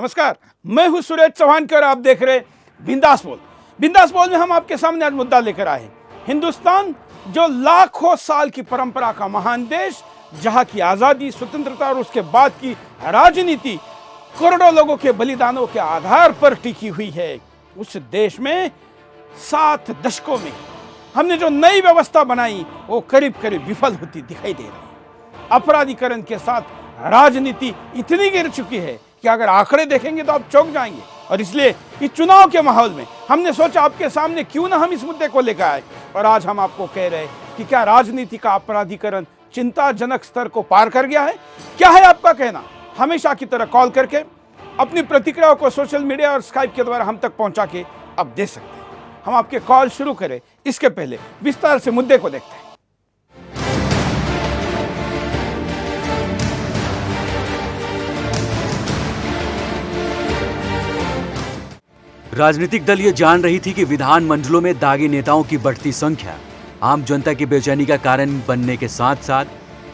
नमस्कार, मैं हूं सुरेश चौहान और आप देख रहे बिंदास बोल। बिंदास बोल में हम आपके सामने आज मुद्दा लेकर आए हैं। हिंदुस्तान जो लाखों साल की परंपरा का महान देश, जहां की आजादी, स्वतंत्रता और उसके बाद की राजनीति करोड़ों लोगों के बलिदानों के आधार पर टिकी हुई है, उस देश में 7 दशकों में हमने जो नई व्यवस्था बनाई वो करीब करीब विफल होती दिखाई दे रही है। अपराधीकरण के साथ राजनीति इतनी गिर चुकी है कि अगर आंकड़े देखेंगे तो आप चौंक जाएंगे। और इसलिए इस चुनाव के माहौल में हमने सोचा आपके सामने क्यों ना हम इस मुद्दे को लेकर आए। और आज हम आपको कह रहे हैं कि क्या राजनीति का अपराधीकरण चिंताजनक स्तर को पार कर गया है? क्या है आपका कहना? हमेशा की तरह कॉल करके अपनी प्रतिक्रियाओं को सोशल मीडिया और स्काइप के द्वारा हम तक पहुंचा के अब दे सकते हैं। हम आपके कॉल शुरू करें इसके पहले विस्तार से मुद्दे को देखते हैं। राजनीतिक दल ये जान रही थी कि विधान मंडलों में दागी नेताओं की बढ़ती संख्या आम जनता की बेचैनी का कारण बनने के साथ साथ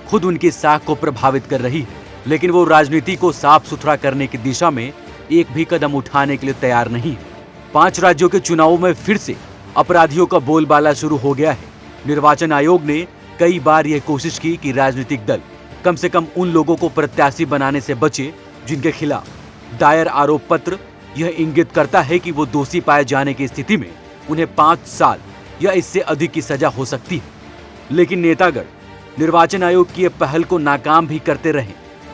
खुद उनकी साख को प्रभावित कर रही है, लेकिन वो राजनीति को साफ सुथरा करने की दिशा में एक भी कदम उठाने के लिए तैयार नहीं है। 5 राज्यों के चुनावों में फिर से अपराधियों का बोलबाला शुरू हो गया है। निर्वाचन आयोग ने कई बार यह कोशिश की कि राजनीतिक दल कम से कम उन लोगों को प्रत्याशी बनाने से बचे जिनके खिलाफ दायर आरोप पत्र यह इंगित करता है कि वो दोषी पाए जाने की स्थिति में उन्हें 5 साल या इससे अधिक की सजा हो सकती है। लेकिन नेतागण निर्वाचन आयोग की पहल को नाकाम भी करते रहे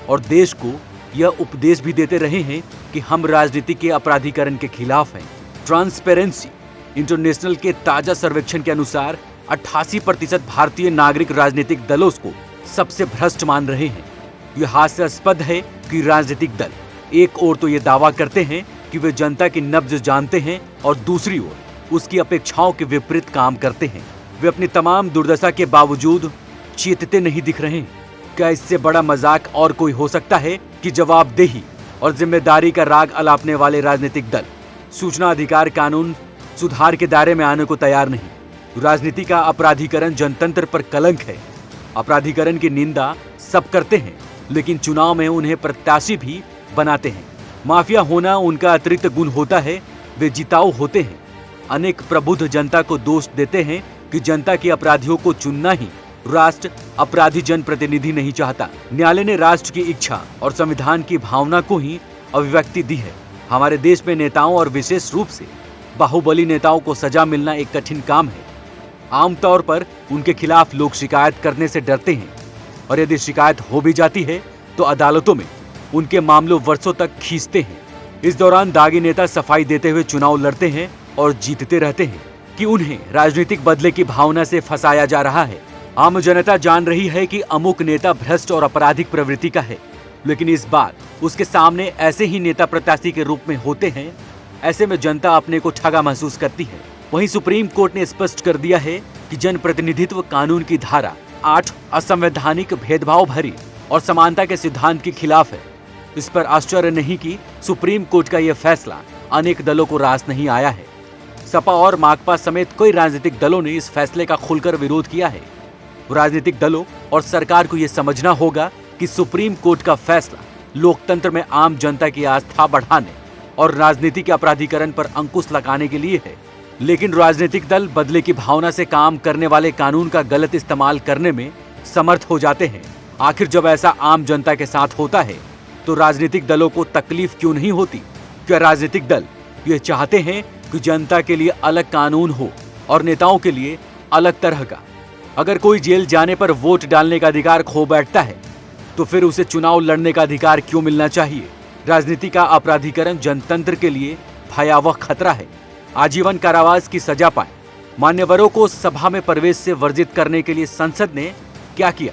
और देश को यह उपदेश भी देते रहे हैं कि हम राजनीति के अपराधीकरण के खिलाफ हैं। ट्रांसपेरेंसी इंटरनेशनल के ताजा सर्वेक्षण के अनुसार 88% भारतीय नागरिक राजनीतिक दलों को सबसे भ्रष्ट मान रहे हैं। यह हास्यास्पद है कि राजनीतिक दल एक ओर तो ये दावा करते हैं कि वे जनता की नब्ज जानते हैं और दूसरी ओर उसकी अपेक्षाओं के विपरीत काम करते हैं। वे अपनी तमाम दुर्दशा के बावजूद चेतते नहीं दिख रहे हैं। क्या इससे बड़ा मजाक और कोई हो सकता है कि जवाबदेही और जिम्मेदारी का राग अलापने वाले राजनीतिक दल सूचना अधिकार कानून सुधार के दायरे में आने को तैयार नहीं। राजनीति का अपराधीकरण जनतंत्र पर कलंक है। अपराधीकरण की निंदा सब करते हैं, लेकिन चुनाव में उन्हें प्रत्याशी भी बनाते हैं। माफिया होना उनका अतिरिक्त गुण होता है। वे जिताऊ होते हैं। अनेक प्रबुद्ध जनता को दोष देते हैं कि जनता के अपराधियों को चुनना ही राष्ट्र अपराधी जनप्रतिनिधि नहीं चाहता। न्यायालय ने राष्ट्र की इच्छा और संविधान की भावना को ही अभिव्यक्ति दी है। हमारे देश में नेताओं और विशेष रूप से बाहुबली नेताओं को सजा मिलना एक कठिन काम है। आमतौर पर उनके खिलाफ लोग शिकायत करने से डरते हैं और यदि शिकायत हो भी जाती है तो अदालतों में उनके मामलों वर्षों तक खींचते हैं। इस दौरान दागी नेता सफाई देते हुए चुनाव लड़ते हैं और जीतते रहते हैं कि उन्हें राजनीतिक बदले की भावना से फंसाया जा रहा है। आम जनता जान रही है कि अमुक नेता भ्रष्ट और आपराधिक प्रवृत्ति का है, लेकिन इस बार उसके सामने ऐसे ही नेता प्रत्याशी के रूप में होते हैं। ऐसे में जनता अपने को ठगा महसूस करती है। वहीं सुप्रीम कोर्ट ने स्पष्ट कर दिया है कि जनप्रतिनिधित्व कानून की धारा 8 असंवैधानिक, भेदभाव भरी और समानता के सिद्धांत के खिलाफ है। इस पर आश्चर्य नहीं कि सुप्रीम कोर्ट का यह फैसला अनेक दलों को रास नहीं आया है। सपा और माकपा समेत कई राजनीतिक दलों ने इस फैसले का खुलकर विरोध किया है। राजनीतिक दलों और सरकार को यह समझना होगा कि सुप्रीम कोर्ट का फैसला लोकतंत्र में आम जनता की आस्था बढ़ाने और राजनीति के अपराधीकरण पर अंकुश लगाने के लिए है। लेकिन राजनीतिक दल बदले की भावना से काम करने वाले कानून का गलत इस्तेमाल करने में समर्थ हो जाते हैं। आखिर जब ऐसा आम जनता के साथ होता है तो राजनीतिक दलों को तकलीफ क्यों नहीं होती? क्या राजनीतिक दल ये चाहते हैं कि जनता के लिए अलग कानून हो और नेताओं के लिए अलग तरह का? अगर कोई जेल जाने पर वोट डालने का अधिकार खो बैठता है तो फिर उसे चुनाव लड़ने का अधिकार क्यों मिलना चाहिए? राजनीति का अपराधीकरण जनतंत्र के लिए भयावह खतरा है। आजीवन कारावास की सजा पाए मान्यवरों को सभा में प्रवेश से वर्जित करने के लिए संसद ने क्या किया?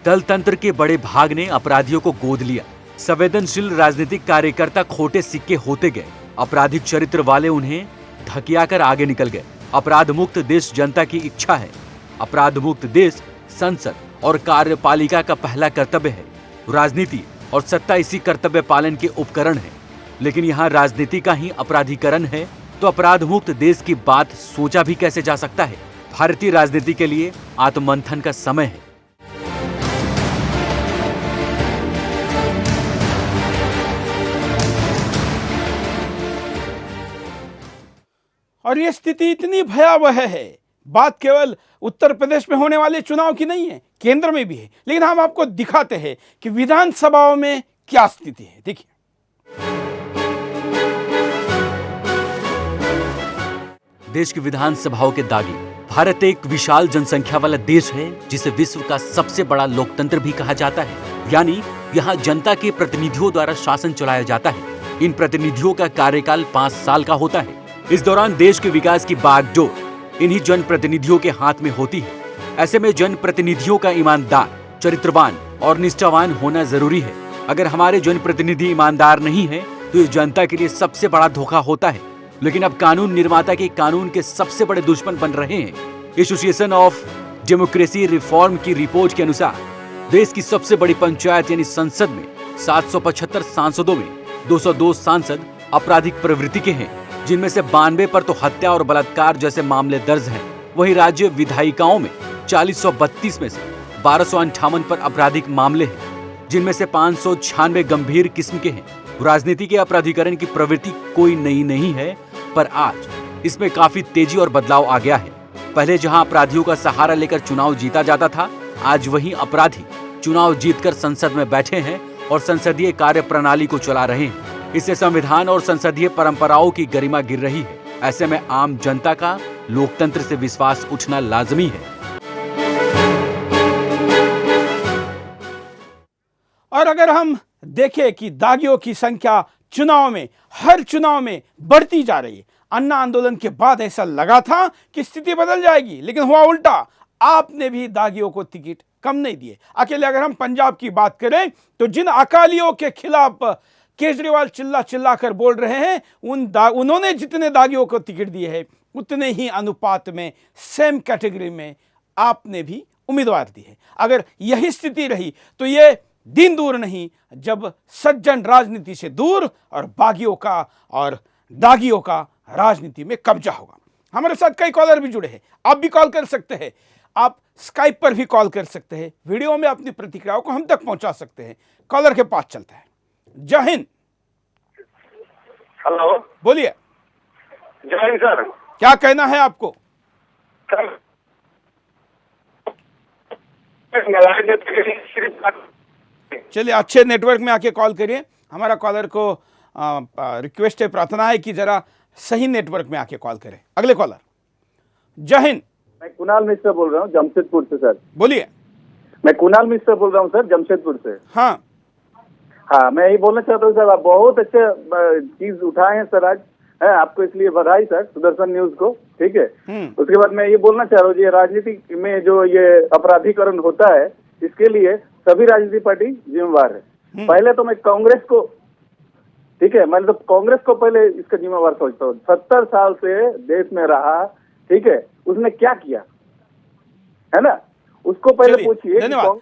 दल तंत्र के बड़े भाग ने अपराधियों को गोद लिया। संवेदनशील राजनीतिक कार्यकर्ता खोटे सिक्के होते गए। आपराधिक चरित्र वाले उन्हें धकियाकर आगे निकल गए। अपराध मुक्त देश जनता की इच्छा है। अपराध मुक्त देश संसद और कार्यपालिका का पहला कर्तव्य है। राजनीति और सत्ता इसी कर्तव्य पालन के उपकरण है। लेकिन यहाँ राजनीति का ही अपराधीकरण है तो अपराध मुक्त देश की बात सोचा भी कैसे जा सकता है? भारतीय राजनीति के लिए आत्ममंथन का समय है। और ये स्थिति इतनी भयावह है, बात केवल उत्तर प्रदेश में होने वाले चुनाव की नहीं है, केंद्र में भी है, लेकिन हम आपको दिखाते हैं कि विधानसभाओं में क्या स्थिति है। देखिए, देश की विधानसभाओं के दागी। भारत एक विशाल जनसंख्या वाला देश है जिसे विश्व का सबसे बड़ा लोकतंत्र भी कहा जाता है। यानी यहाँ जनता के प्रतिनिधियों द्वारा शासन चलाया जाता है। इन प्रतिनिधियों का कार्यकाल 5 साल का होता है। इस दौरान देश के विकास की बागडोर इन्हीं जनप्रतिनिधियों के हाथ में होती है। ऐसे में जनप्रतिनिधियों का ईमानदार, चरित्रवान और निष्ठावान होना जरूरी है। अगर हमारे जनप्रतिनिधि ईमानदार नहीं है तो ये जनता के लिए सबसे बड़ा धोखा होता है। लेकिन अब कानून निर्माता के कानून के सबसे बड़े दुश्मन बन रहे हैं। एसोसिएशन ऑफ डेमोक्रेसी रिफॉर्म की रिपोर्ट के अनुसार देश की सबसे बड़ी पंचायत यानी संसद में 775 सांसदों में 202 सांसद आपराधिक प्रवृत्ति के हैं, जिनमें से 92 पर तो हत्या और बलात्कार जैसे मामले दर्ज हैं। वहीं राज्य विधायिकाओं में 4032 में से 1258 पर आपराधिक मामले हैं, जिनमें से 596 गंभीर किस्म के हैं। राजनीति के अपराधीकरण की प्रवृत्ति कोई नई नहीं है, पर आज इसमें काफी तेजी और बदलाव आ गया है। पहले जहां अपराधियों का सहारा लेकर चुनाव जीता जाता था, आज वही अपराधी चुनाव जीतकर संसद में बैठे हैं और संसदीय कार्य प्रणाली को चला रहे हैं। इससे संविधान और संसदीय परंपराओं की गरिमा गिर रही है। ऐसे में आम जनता का लोकतंत्र से विश्वास उठना लाजमी है। और अगर हम देखें कि दागियों की संख्या चुनाव में, हर चुनाव में बढ़ती जा रही है। अन्ना आंदोलन के बाद ऐसा लगा था कि स्थिति बदल जाएगी, लेकिन हुआ उल्टा। आपने भी दागियों को टिकट कम नहीं दिए। अकेले अगर हम पंजाब की बात करें तो जिन अकालियों के खिलाफ केजरीवाल चिल्ला चिल्ला कर बोल रहे हैं, उन्होंने जितने दागियों को टिकट दिए हैं, उतने ही अनुपात में सेम कैटेगरी में आपने भी उम्मीदवार दिए हैं। अगर यही स्थिति रही तो ये दिन दूर नहीं जब सज्जन राजनीति से दूर और बागियों का और दागियों का राजनीति में कब्जा होगा। हमारे साथ कई कॉलर भी जुड़े हैं, आप भी कॉल कर सकते हैं। आप स्काइप पर भी कॉल कर सकते हैं, वीडियो में अपनी प्रतिक्रियाओं को हम तक पहुंचा सकते हैं। कॉलर के पास चलते हैं। जय हिंद। हेलो, बोलिए। जय हिंद सर। क्या कहना है आपको? चलिए, अच्छे नेटवर्क में आके कॉल करिए। हमारा कॉलर को रिक्वेस्ट है, प्रार्थना है कि जरा सही नेटवर्क में आके कॉल करें। अगले कॉलर। जय हिंद। मैं कुणाल मिश्रा बोल रहा हूँ जमशेदपुर से सर। बोलिए। मैं कुणाल मिश्रा बोल रहा हूँ सर, जमशेदपुर से। हाँ, मैं यही बोलना चाहता हूँ सर, आप बहुत अच्छे चीज उठाए हैं सर आज। आपको इसलिए बधाई सर, सुदर्शन न्यूज को। ठीक है। उसके बाद मैं ये बोलना चाह रहा हूँ, ये राजनीति में जो ये अपराधीकरण होता है, इसके लिए सभी राजनीतिक पार्टी जिम्मेवार है। पहले तो मैं कांग्रेस को, ठीक है, मैं तो कांग्रेस को पहले इसका जिम्मेवार सोचता हूँ। 70 साल से देश में रहा, ठीक है, उसने क्या किया है ना, उसको पहले पूछिए। धन्यवाद।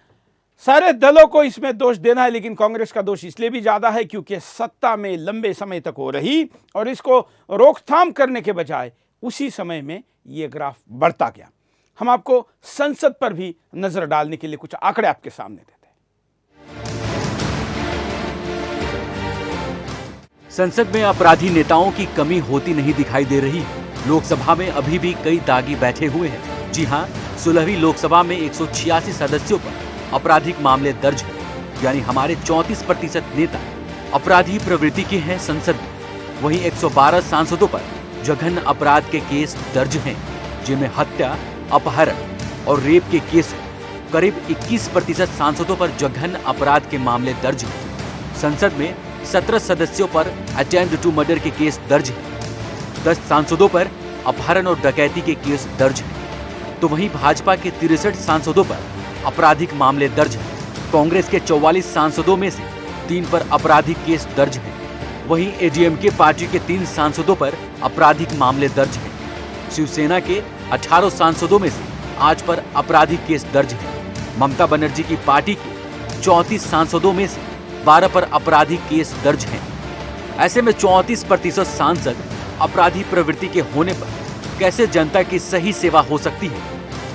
सारे दलों को इसमें दोष देना है, लेकिन कांग्रेस का दोष इसलिए भी ज्यादा है क्योंकि सत्ता में लंबे समय तक हो रही और इसको रोकथाम करने के बजाय उसी समय में ये ग्राफ बढ़ता गया। हम आपको संसद पर भी नजर डालने के लिए कुछ आंकड़े आपके सामने देते हैं। संसद में अपराधी नेताओं की कमी होती नहीं दिखाई दे रही है। लोकसभा में अभी भी कई दागी बैठे हुए हैं। जी हां, 16वीं लोकसभा में 186 सदस्यों पर आपराधिक मामले दर्ज हैं। यानी हमारे 34% नेता अपराधी प्रवृत्ति के हैं संसद में। वहीं 112 सांसदों पर जघन्य अपराध के केस दर्ज हैं, जिनमें हत्या, अपहरण और रेप के केस हैं। करीब 21% सांसदों पर जघन्य अपराध के मामले दर्ज हैं। संसद में 17 सदस्यों पर अटेम्प्ट टू मर्डर के केस दर्ज हैं। 10 सांसदों पर अपहरण और डकैती के केस दर्ज हैं। तो वहीं भाजपा के 63 सांसदों पर आपराधिक मामले दर्ज हैं। कांग्रेस के 44 सांसदों में से 3 पर आपराधिक केस दर्ज हैं। वहीं एडीएमके पार्टी के 3 सांसदों पर आपराधिक मामले दर्ज हैं। शिवसेना के 18 सांसदों में से 8 पर आपराधिक केस दर्ज हैं। ममता बनर्जी की पार्टी के 34 सांसदों में से 12 पर आपराधिक केस दर्ज हैं। ऐसे में 34% सांसद अपराधी प्रवृत्ति के होने पर कैसे जनता की सही सेवा हो सकती है?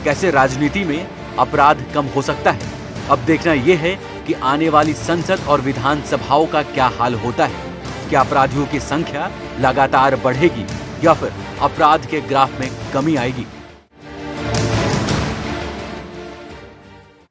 कैसे राजनीति में अपराध कम हो सकता है? अब देखना यह है कि आने वाली संसद और विधानसभाओं का क्या हाल होता है। क्या अपराधियों की संख्या लगातार बढ़ेगी या फिर अपराध के ग्राफ में कमी आएगी।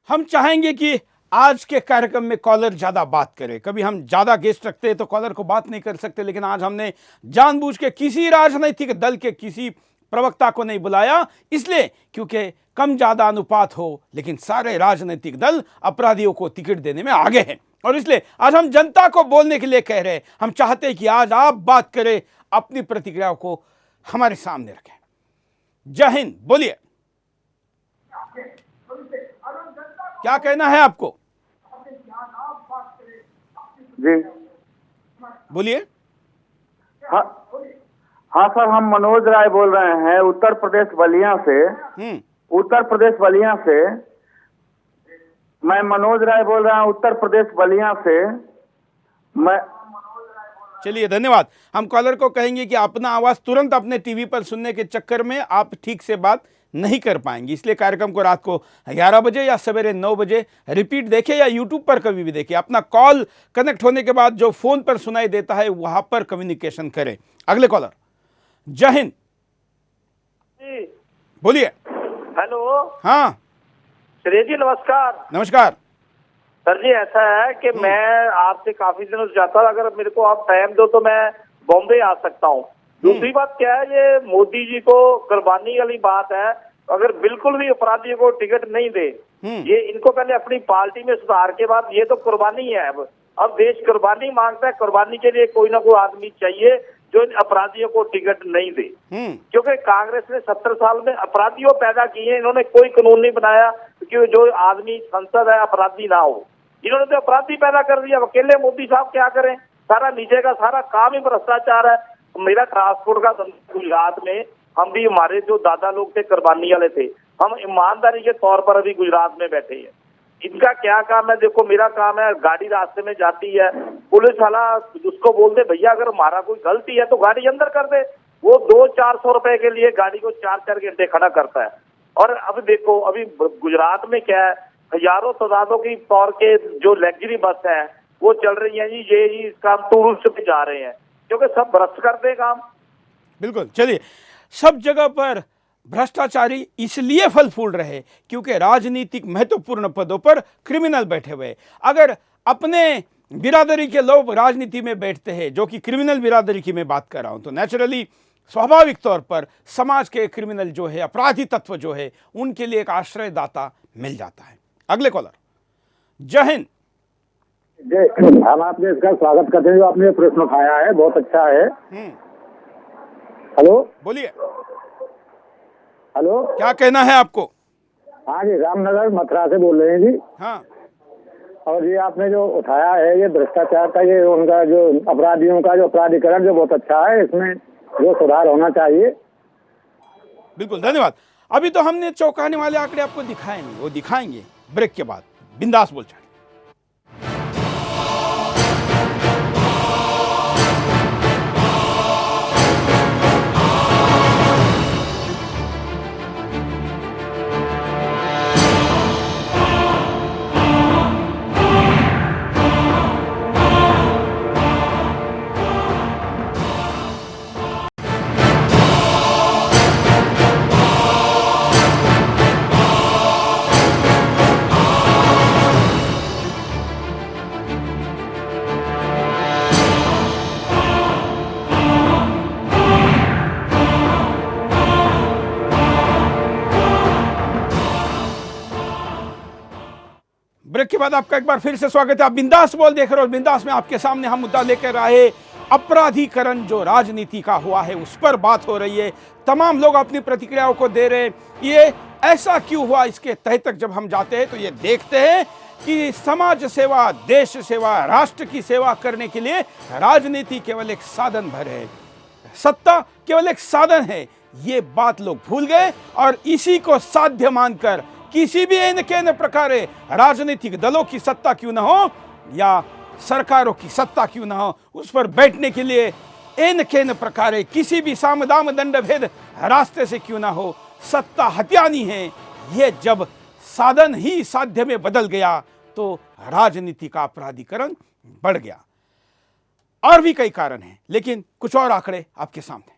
हम चाहेंगे कि आज के कार्यक्रम में कॉलर ज्यादा बात करे। कभी हम ज्यादा गेस्ट रखते हैं तो कॉलर को बात नहीं कर सकते, लेकिन आज हमने जानबूझ के किसी राजनीतिक दल के किसी प्रवक्ता को नहीं बुलाया, इसलिए क्योंकि कम ज्यादा अनुपात हो, लेकिन सारे राजनीतिक दल अपराधियों को टिकट देने में आगे हैं। और इसलिए आज हम जनता को बोलने के लिए कह रहे हैं। हम चाहते हैं कि आज आप बात करें, अपनी प्रतिक्रियाओं को हमारे सामने रखें। जय हिंद, बोलिए, क्या कहना है आपको? जी बोलिए। हाँ हाँ सर, हम मनोज राय बोल रहे हैं उत्तर प्रदेश बलिया से। उत्तर प्रदेश बलिया से मैं मनोज राय बोल रहा हूँ, उत्तर प्रदेश बलिया से मैं। चलिए, धन्यवाद। हम कॉलर को कहेंगे कि अपना आवाज तुरंत अपने टीवी पर सुनने के चक्कर में आप ठीक से बात नहीं कर पाएंगे, इसलिए कार्यक्रम को रात को 11 बजे या सवेरे 9 बजे रिपीट देखें या यूट्यूब पर कभी भी देखें। अपना कॉल कनेक्ट होने के बाद जो फोन पर सुनाई देता है वहां पर कम्युनिकेशन करें। अगले कॉलर। जय हिंद, बोलिए। हेलो। हाँ श्रेय जी, नमस्कार। नमस्कार सर जी, ऐसा है कि मैं आपसे काफी दिनों से चाहता था, अगर मेरे को आप टाइम दो तो मैं बॉम्बे आ सकता हूँ। दूसरी बात क्या है, ये मोदी जी को कुर्बानी वाली बात है। अगर बिल्कुल भी अपराधियों को टिकट नहीं दे, ये इनको पहले अपनी पार्टी में सुधार के बाद, ये तो कुर्बानी है। अब देश कुर्बानी मांगता है, कुर्बानी के लिए कोई ना कोई आदमी चाहिए जो इन अपराधियों को टिकट नहीं दे। क्योंकि कांग्रेस ने 70 साल में अपराधियों पैदा किए, इन्होंने कोई कानून नहीं बनाया कि जो आदमी संसद है अपराधी ना हो। इन्होंने तो अपराधी पैदा कर दिया। अकेले मोदी साहब क्या करें? सारा नीचे का सारा काम ही भ्रष्टाचार है। मेरा ट्रांसपोर्ट का गुजरात में, हम भी, हमारे जो दादा लोग थे कुर्बानी वाले थे, हम ईमानदारी के तौर पर अभी गुजरात में बैठे हैं। इनका क्या काम है? देखो, मेरा काम है, गाड़ी रास्ते में जाती है, पुलिस वाला उसको बोल दे भैया अगर हमारा कोई गलती है तो गाड़ी अंदर कर दे। वो 200-400 रुपए के लिए गाड़ी को 4-4 घंटे खड़ा करता है। और अब देखो, अभी गुजरात में क्या है, हजारों तादादों की तौर के जो लग्जरी बस है वो चल रही है जी। ये इस काम टूरिस्ट पे जा रहे हैं क्योंकि सब भ्रष्ट करते काम। बिल्कुल। चलिए, सब जगह पर भ्रष्टाचारी इसलिए फल फूल रहे क्योंकि राजनीतिक महत्वपूर्ण पदों पर क्रिमिनल बैठे हुए। अगर अपने बिरादरी के लोग राजनीति में बैठते हैं, जो कि क्रिमिनल बिरादरी की मैं बात कर रहा हूं, तो नेचुरली स्वाभाविक तौर पर समाज के क्रिमिनल जो है, अपराधी तत्व जो है, उनके लिए एक आश्रयदाता मिल जाता है। अगले कॉलर। जय हिंद। हम आपने इसका स्वागत करते हैं, जो आपने प्रश्न उठाया है बहुत अच्छा है। हेलो, बोलिए। हेलो, क्या कहना है आपको? हाँ जी, रामनगर मथुरा से बोल रहे हैं जी। हाँ, और ये आपने जो उठाया है, ये भ्रष्टाचार का, ये उनका जो अपराधियों का जो अपराधीकरण जो बहुत अच्छा है, इसमें जो सुधार होना चाहिए। बिल्कुल, धन्यवाद। अभी तो हमने चौंकाने वाले आंकड़े आपको दिखाए नहीं, वो दिखाएंगे ब्रेक के बाद। बिंदास बोल। ब्रेक के बाद आपका एक बार फिर से स्वागत है। आप बिंदास बोल देख रहे हो। बिंदास में आपके सामने हम मुद्दा लेकर आए, अपराधीकरण जो राजनीति का हुआ है उस पर बात हो रही है। तमाम लोग अपनी प्रतिक्रियाओं को दे रहे हैं। ये ऐसा क्यों हुआ, इसके तह तक जब हम जाते हैं तो ये देखते हैं कि समाज सेवा, देश सेवा, राष्ट्र की सेवा करने के लिए राजनीति केवल एक साधन भर है, सत्ता केवल एक साधन है। ये बात लोग भूल गए और इसी को साध्य मानकर किसी भी न प्रकार राजनीतिक दलों की सत्ता क्यों ना हो या सरकारों की सत्ता क्यों ना हो, उस पर बैठने के लिए न प्रकार किसी भी साम दाम दंड भेद रास्ते से क्यों ना हो, सत्ता हथियानी है। ये जब साधन ही साध्य में बदल गया तो राजनीति का अपराधीकरण बढ़ गया। और भी कई कारण हैं, लेकिन कुछ और आंकड़े आपके सामने।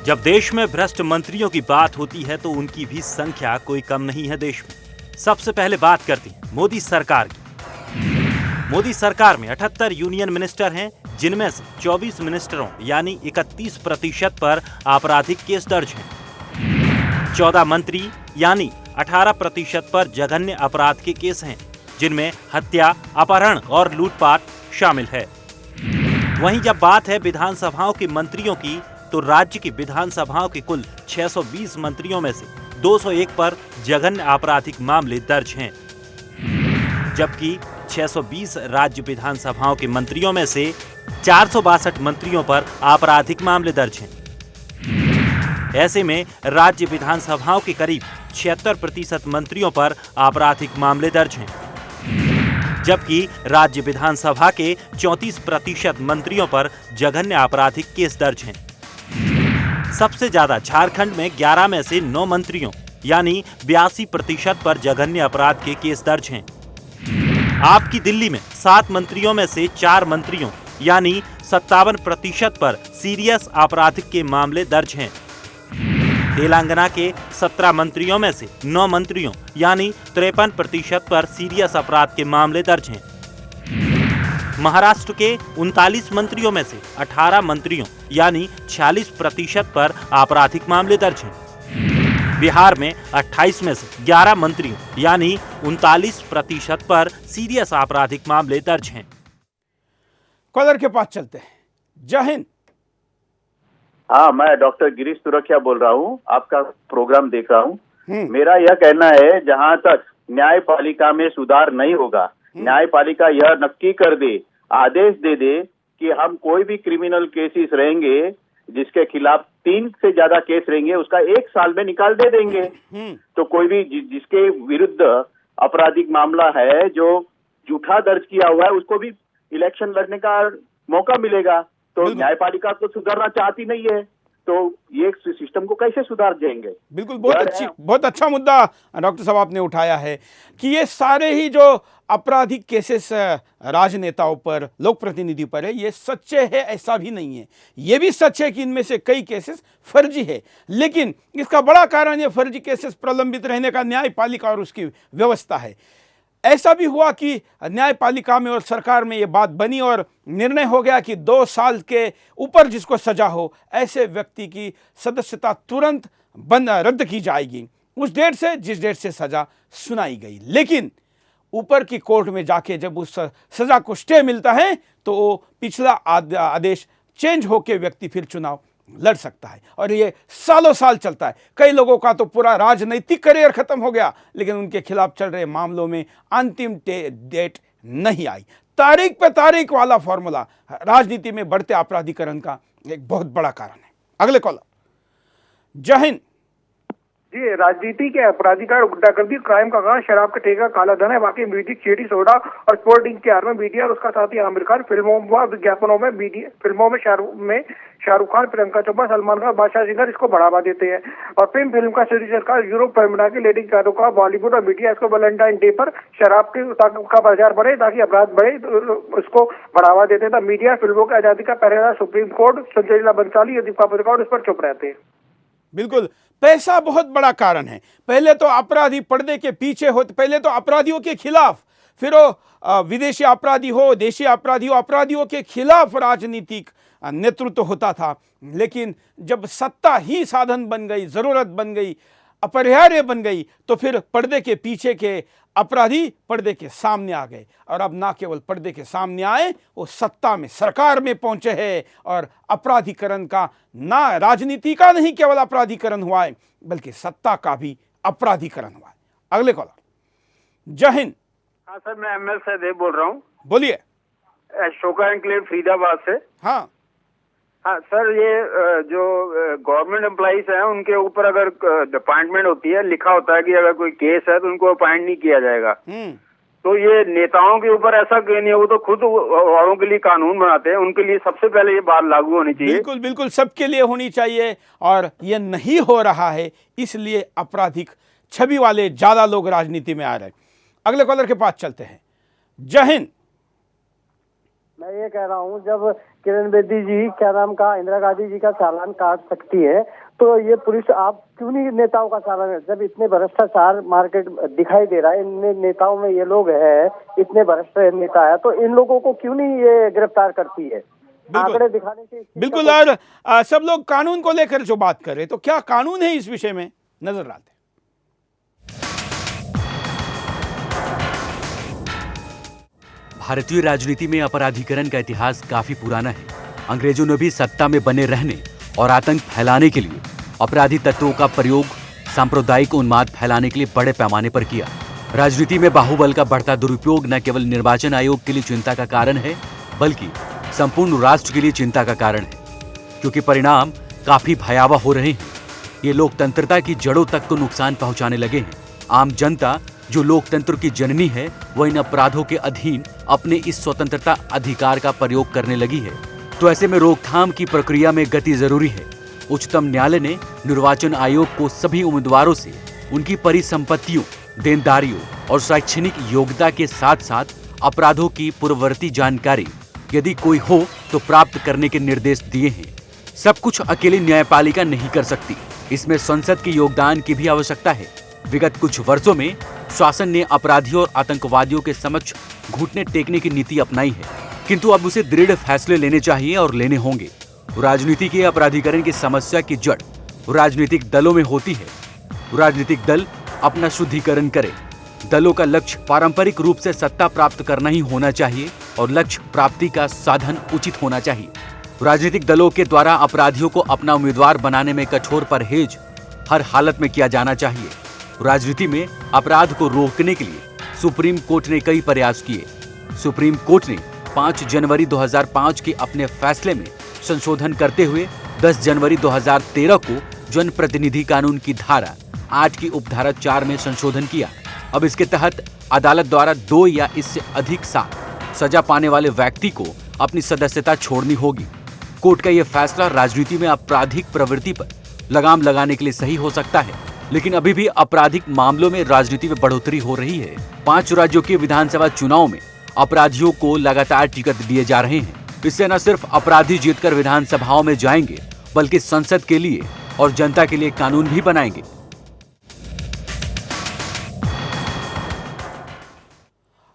जब देश में भ्रष्ट मंत्रियों की बात होती है तो उनकी भी संख्या कोई कम नहीं है देश में। सबसे पहले बात करते हैं मोदी सरकार की। मोदी सरकार में 78 यूनियन मिनिस्टर हैं, जिनमें से 24 मिनिस्टरों यानी 31% पर आपराधिक केस दर्ज हैं। 14 मंत्री यानी 18% पर जघन्य अपराध के केस हैं, जिनमें हत्या, अपहरण और लूटपाट शामिल है। वहीं जब बात है विधानसभाओं के मंत्रियों की, तो राज्य की विधानसभाओं के कुल 620 मंत्रियों में से 201 पर जघन्य आपराधिक मामले दर्ज हैं, जबकि 620 राज्य विधानसभाओं के मंत्रियों में से 462 मंत्रियों पर आपराधिक मामले दर्ज हैं। ऐसे में राज्य विधानसभाओं के करीब 76% मंत्रियों पर आपराधिक मामले दर्ज हैं, जबकि राज्य विधानसभा के 34% मंत्रियों पर जघन्य आपराधिक केस दर्ज हैं। सबसे ज्यादा झारखंड में 11 में से 9 मंत्रियों यानी 82% पर जघन्य अपराध के केस दर्ज हैं। आपकी दिल्ली में 7 मंत्रियों में से 4 मंत्रियों यानी 57% पर सीरियस आपराधिक के मामले दर्ज हैं। तेलंगाना के 17 मंत्रियों में से 9 मंत्रियों यानी 53% पर सीरियस अपराध के मामले दर्ज हैं। महाराष्ट्र के 39 मंत्रियों में से 18 मंत्रियों यानी 46% पर आपराधिक मामले दर्ज हैं। बिहार में 28 में से 11 मंत्रियों यानी 39% पर सीरियस आपराधिक मामले दर्ज हैं। कॉलर के पास चलते हैं। जय हिंद। हाँ, मैं डॉक्टर गिरीश तुरखिया बोल रहा हूँ, आपका प्रोग्राम देख रहा हूँ। मेरा यह कहना है, जहाँ तक न्यायपालिका में सुधार नहीं होगा, न्यायपालिका यह नक्की कर दे, आदेश दे दे कि हम कोई भी क्रिमिनल केसेस रहेंगे जिसके खिलाफ 3 से ज्यादा केस रहेंगे, उसका 1 साल में निकाल दे देंगे। तो कोई भी जिसके विरुद्ध आपराधिक मामला है, जो झूठा दर्ज किया हुआ है, उसको भी इलेक्शन लड़ने का मौका मिलेगा। तो न्यायपालिका तो सुधारना चाहती नहीं है, तो ये सिस्टम को कैसे सुधार जाएंगे? बिल्कुल, बहुत अच्छा मुद्दा डॉक्टर साहब आपने उठाया है कि ये सारे ही जो आपराधिक केसेस राजनेताओं पर, लोक प्रतिनिधि पर है, ये सच्चे है ऐसा भी नहीं है। ये भी सच है कि इनमें से कई केसेस फर्जी है, लेकिन इसका बड़ा कारण ये फर्जी केसेस प्रलंबित रहने का न्यायपालिका और उसकी व्यवस्था है। ऐसा भी हुआ कि न्यायपालिका में और सरकार में ये बात बनी और निर्णय हो गया कि 2 साल के ऊपर जिसको सजा हो, ऐसे व्यक्ति की सदस्यता तुरंत रद्द की जाएगी उस डेट से जिस डेट से सजा सुनाई गई। लेकिन ऊपर की कोर्ट में जाके जब उस सजा को स्टे मिलता है तो वो पिछला आदेश चेंज होके व्यक्ति फिर चुनाव लड़ सकता है, और ये सालों साल चलता है। कई लोगों का तो पूरा राजनीतिक करियर खत्म हो गया, लेकिन उनके खिलाफ चल रहे मामलों में अंतिम डेट नहीं आई। तारीख पे तारीख वाला फॉर्मूला राजनीति में बढ़ते अपराधीकरण का एक बहुत बड़ा कारण है। अगले कॉलर। जय हिंद जी। राजनीति के अपराधिकार, गुंडागर्दी, क्राइम का कहा, शराब का ठेका, काला धन है, बाकी म्यूजिक, चीटी, सोडा और स्पोर्ट ड्रिंक के आड़ में मीडिया और उसका साथी आमिर खान, फिल्मों व विज्ञापनों में फिल्मों में शाहरुख खान, प्रियंका चोपड़ा, सलमान खान, बादशाह सिंगर इसको बढ़ावा देते हैं। और फिल्म का सीरीज सरकार यूरोप फिल्म बना के लेडी गागा का बॉलीवुड और मीडिया इसको वैलेंटाइन डे पर शराब का बाजार बढ़े ताकि अपराध बढ़े, उसको बढ़ावा देते हैं। मीडिया फिल्मों की आजादी का पहरेदार सुप्रीम कोर्ट, संजय बंसाली, दीपिका पादुकोण इस पर चुप रहते हैं। बिल्कुल, पैसा बहुत बड़ा कारण है। पहले तो अपराधी पर्दे के पीछे होते, पहले तो अपराधियों के खिलाफ, फिर वो विदेशी अपराधी हो, देशी अपराधी हो, अपराधियों के खिलाफ राजनीतिक नेतृत्व होता था। लेकिन जब सत्ता ही साधन बन गई, जरूरत बन गई, अपरिहार्य बन गई, तो फिर पर्दे के पीछे के अपराधी पर्दे के सामने आ गए। और अब ना केवल पर्दे के सामने आए, वो सत्ता में, सरकार में पहुंचे हैं। और अपराधीकरण का, ना राजनीति का नहीं केवल अपराधीकरण हुआ है, बल्कि सत्ता का भी अपराधीकरण हुआ है। अगले कॉलर। जय हिंद। हाँ सर, मैं एमएल सहदेव बोल रहा हूँ। बोलिए। अशोका एनक्लेव फरीदाबाद से। हाँ सर, ये जो गवर्नमेंट एम्प्लॉइज हैं उनके ऊपर अगर अपॉइंटमेंट होती है, लिखा होता है कि अगर कोई केस है तो उनको अपॉइंट नहीं किया जाएगा। तो ये नेताओं के ऊपर ऐसा क्यों नहीं है? वो तो खुद औरों के लिए कानून बनाते हैं, उनके लिए सबसे पहले ये बात लागू होनी चाहिए। बिल्कुल बिल्कुल, सबके लिए होनी चाहिए, और ये नहीं हो रहा है, इसलिए आपराधिक छवि वाले ज्यादा लोग राजनीति में आ रहे हैं। अगले कॉलर के पास चलते हैं। जय हिंद। मैं ये कह रहा हूँ, जब किरण बेदी जी क्या नाम का इंदिरा गांधी जी का चालान काट सकती है, तो ये पुलिस आप क्यों नहीं नेताओं का साथ है? जब इतने भ्रष्टाचार मार्केट दिखाई दे रहा है, इन नेताओं में ये लोग हैं, इतने भ्रष्ट नेता है, तो इन लोगों को क्यों नहीं ये गिरफ्तार करती है? आंकड़े दिखाने से बिल्कुल। और सब लोग कानून को लेकर जो बात कर रहे हैं, तो क्या कानून है इस विषय में, नजर डालते। भारतीय राजनीति में अपराधीकरण का इतिहास काफी पुराना है। अंग्रेजों ने भी सत्ता में बने रहने और आतंक फैलाने के लिए अपराधी तत्वों का प्रयोग सांप्रदायिक उन्माद फैलाने के लिए बड़े पैमाने पर किया। राजनीति में बाहुबल का बढ़ता दुरुपयोग न केवल निर्वाचन आयोग के लिए चिंता का कारण है, बल्कि संपूर्ण राष्ट्र के लिए चिंता का कारण है, क्योंकि परिणाम काफी भयावह हो रहे हैं। ये लोकतंत्रता की जड़ों तक को नुकसान पहुंचाने लगे हैं। आम जनता जो लोकतंत्र की जननी है, वह इन अपराधों के अधीन अपने इस स्वतंत्रता अधिकार का प्रयोग करने लगी है। तो ऐसे में रोकथाम की प्रक्रिया में गति जरूरी है। उच्चतम न्यायालय ने निर्वाचन आयोग को सभी उम्मीदवारों से उनकी परिसंपत्तियों, देनदारियों और शैक्षणिक योग्यता के साथ साथ अपराधों की पूर्ववर्ती जानकारी यदि कोई हो तो प्राप्त करने के निर्देश दिए हैं। सब कुछ अकेली न्यायपालिका नहीं कर सकती, इसमें संसद के योगदान की भी आवश्यकता है। विगत कुछ वर्षों में शासन ने अपराधियों और आतंकवादियों के समक्ष घुटने टेकने की नीति अपनाई है, किंतु अब उसे दृढ़ फैसले लेने चाहिए और लेने होंगे। राजनीति के अपराधीकरण की समस्या की जड़ राजनीतिक दलों में होती है। राजनीतिक दल अपना शुद्धिकरण करे। दलों का लक्ष्य पारंपरिक रूप से सत्ता प्राप्त करना ही होना चाहिए और लक्ष्य प्राप्ति का साधन उचित होना चाहिए। राजनीतिक दलों के द्वारा अपराधियों को अपना उम्मीदवार बनाने में कठोर परहेज हर हालत में किया जाना चाहिए। राजनीति में अपराध को रोकने के लिए सुप्रीम कोर्ट ने कई प्रयास किए। सुप्रीम कोर्ट ने 5 जनवरी 2005 के अपने फैसले में संशोधन करते हुए 10 जनवरी 2013 को जनप्रतिनिधि कानून की धारा 8 की उपधारा 4 में संशोधन किया। अब इसके तहत अदालत द्वारा 2 या इससे अधिक साल सजा पाने वाले व्यक्ति को अपनी सदस्यता छोड़नी होगी। कोर्ट का यह फैसला राजनीति में आपराधिक प्रवृत्ति पर लगाम लगाने के लिए सही हो सकता है, लेकिन अभी भी आपराधिक मामलों में राजनीति में बढ़ोतरी हो रही है। 5 राज्यों के विधानसभा चुनाव में अपराधियों को लगातार टिकट दिए जा रहे हैं। इससे न सिर्फ अपराधी जीतकर विधानसभाओं में जाएंगे, बल्कि संसद के लिए और जनता के लिए कानून भी बनाएंगे।